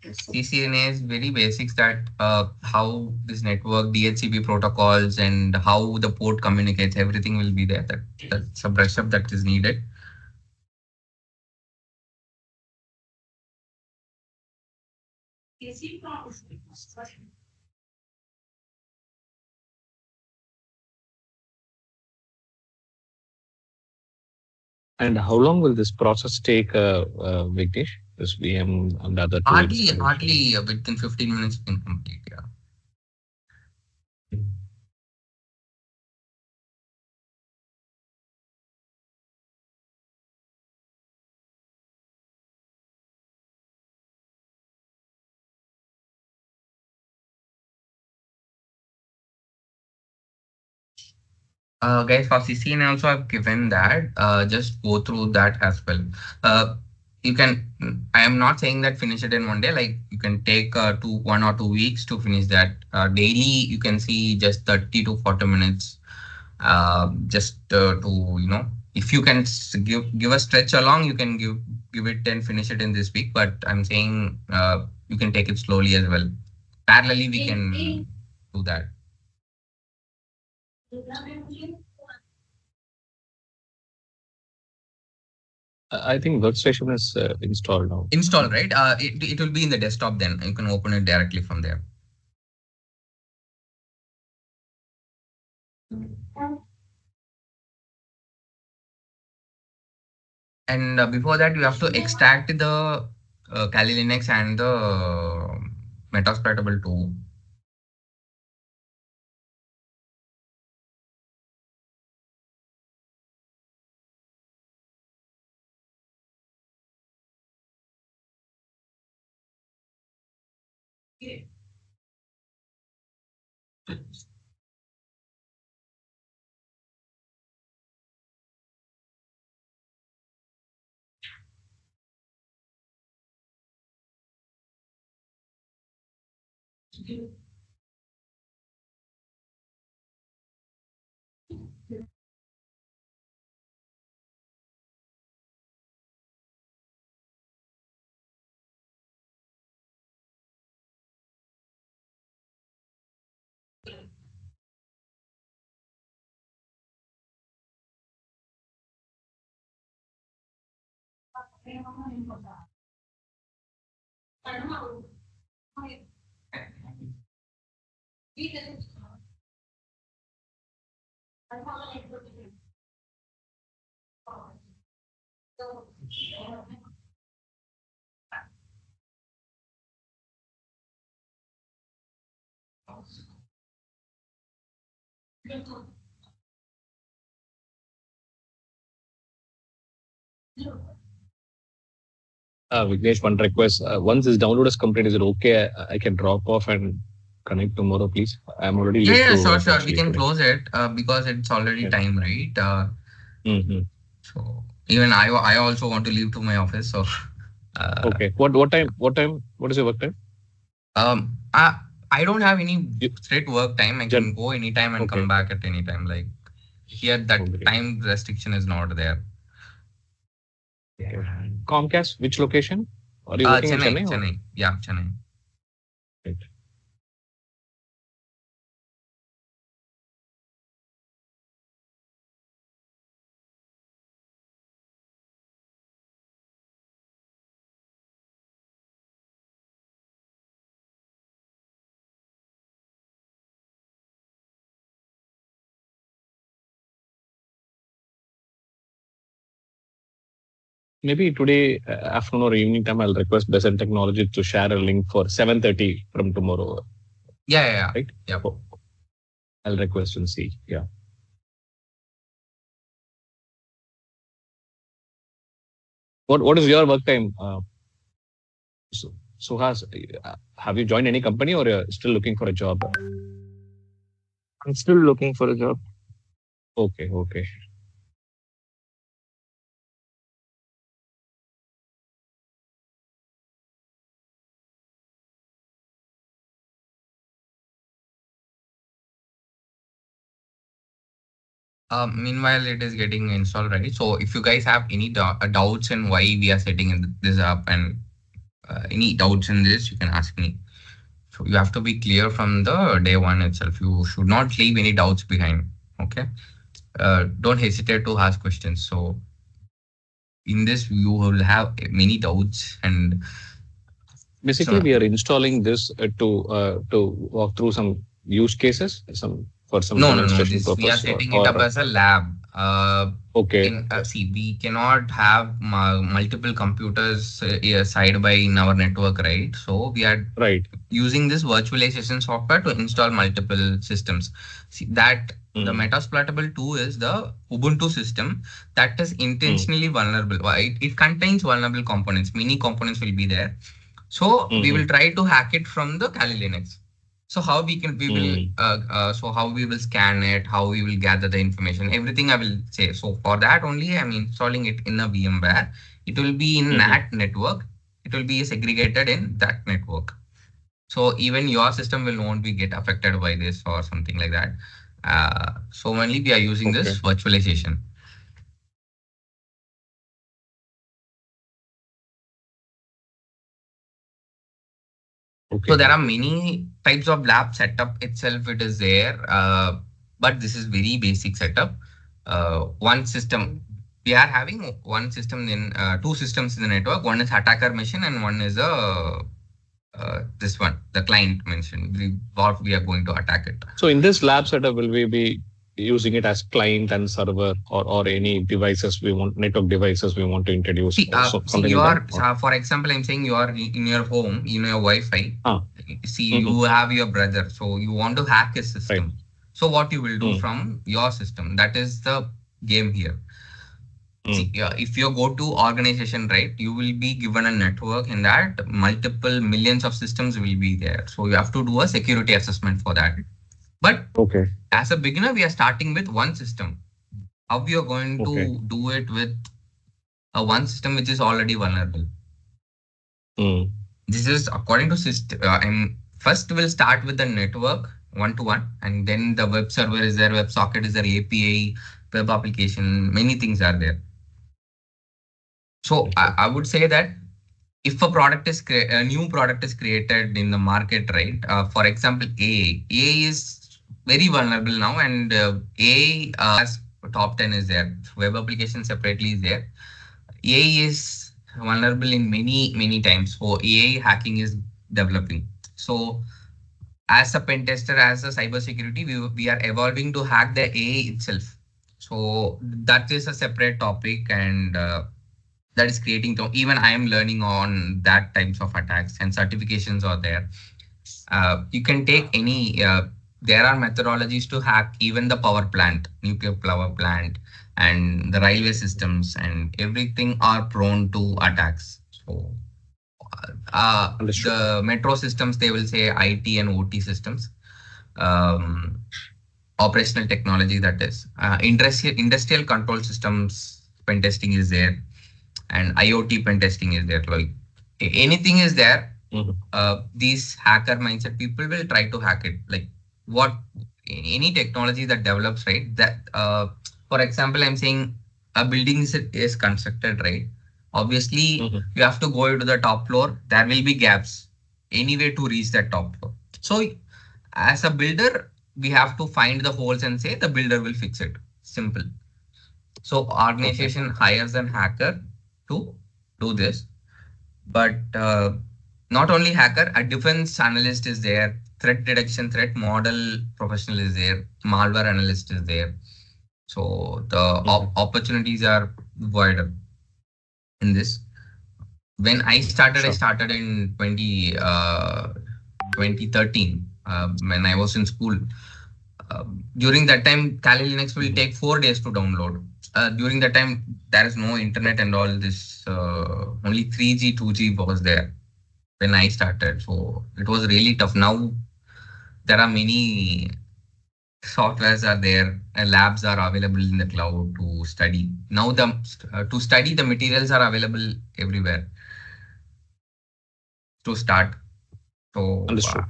CCNA is very basics, that how this network DHCP protocols and how the port communicates. Everything will be there. That's a brush up that is needed. And how long will this process take, Vignesh? This VM and other tools? Hardly within 15 minutes you can complete. Yeah. Guys, for CCN also I've given that. Just go through that as well. You can. I am not saying that finish it in one day. Like you can take 1 or 2 weeks to finish that. Daily you can see just 30 to 40 minutes. Just to if you can give a stretch along, you can give it and finish it in this week. But I'm saying you can take it slowly as well. Parallelly, we can do that. I think workstation is installed now. Install, right? It will be in the desktop. Then you can open it directly from there. And before that, you have to extract the Kali Linux and the Metasploitable too. Vignesh, one request. Once this download is complete, is it okay? I can drop off and connect tomorrow, please. I'm already late Yeah, to sure, work sure. We actually can today. close it because it's already Yeah. time, right? Mm-hmm. So even I also want to leave to my office. So Okay. What time? What time? What is your work time? um, I I don't have any You, strict work time. I Jan, can go anytime and come okay. back at any time. Like here, that Okay. time restriction is not there. Okay. Comcast, which location? Are you working in Chennai, Chennai or? Chennai. Yeah, Chennai. Right. Maybe today afternoon or evening time, I'll request Besant Technologies to share a link for 7:30 from tomorrow. Yeah, yeah, yeah. Right? Yep. Oh, I'll request and see. Yeah. What is your work time? Suhas, have you joined any company or you're still looking for a job? I'm still looking for a job. Okay, okay. Meanwhile, it is getting installed, right? So if you guys have any doubts in why we are setting this up and any doubts in this, you can ask me. So you have to be clear from the day one itself. You should not leave any doubts behind. Okay. Don't hesitate to ask questions. So in this, you will have many doubts and Basically, so we are installing this to walk through some use cases, some for some no. demonstration This we are purpose, setting it up or as a lab. okay, In see, we cannot have multiple computers side by in our network, right? So we are right. using this virtualization software to install multiple systems. See that the Mm, Metasploitable 2 is the Ubuntu system that is mm, intentionally vulnerable. Why? It contains vulnerable components. Many components will be there. So we will mm, try to hack it from the Kali Linux. So how we will mm, so how we will scan it, how we will gather the information, everything I will say. So for that only I'm installing it in a VMware. It will be in mm, NAT network. It will be segregated in that network. So even your system will won't be get affected by this or something like that. So only we are using okay, this virtualization. So okay, there are many types of lab setup itself. It is there, but this is very basic setup. One system we are having one system in two systems in the network. One is attacker machine and one is a this one the client mentioned. What we are going to attack it. So in this lab setup, will we be using it as client and server, or any devices we want, network devices we want to introduce, See, or so, see, something you like that? are, for example, I'm saying you are in your home, in your Wi-Fi. Ah, See, mm-hmm, you have your brother, so you want to hack his right. system. So what you will do Mm, from your system? That is the game here. See, mm, if you go to organization, right, you will be given a network in that multiple millions of systems will be there. So you have to do a security assessment for that. But okay, as a beginner, we are starting with one system. How we are going okay. to do it with a one system which is already vulnerable? Mm, This is according to system. And first we'll start with the network one to one, and then the web server is there, web socket is there, API, web application, many things are there. So okay. I would say that if a a new product is created in the market, right? For example, A is very vulnerable now, and A as top 10 is there. Web application separately is there. A is vulnerable in many times. So AI hacking is developing. So as a pen tester, as a cybersecurity, we are evolving to hack the AI itself. So that is a separate topic, and that is creating. Even I am learning on that types of attacks, and certifications are there. You can take any. There are methodologies to hack even the power plant, nuclear power plant, and the railway systems, and everything are prone to attacks. So Understood. the metro systems, they will say IT and OT systems, um, operational technology, that is. Industrial control systems pen testing is there, and IoT pen testing is there. Like anything is there. These hacker mindset people will try to hack it. Like what any technology that develops, right? That for example, I'm saying a building is constructed, right? Obviously, you have to go to the top floor. There will be gaps anyway to reach that top floor. So as a builder, we have to find the holes and say the builder will fix it. Simple. So organization hires an hacker to do this, but not only hacker, a defense analyst is there, threat detection, threat model professional is there, malware analyst is there. So the opportunities are wider in this. When I started in 2013 when I was in school. During that time, Kali Linux will take 4 days to download. During that time, there is no internet and all this. Only 3G, 2G was there when I started. So it was really tough. Now there are many softwares are there, and labs are available in the cloud to study. Now to study, the materials are available everywhere to start. So Understood.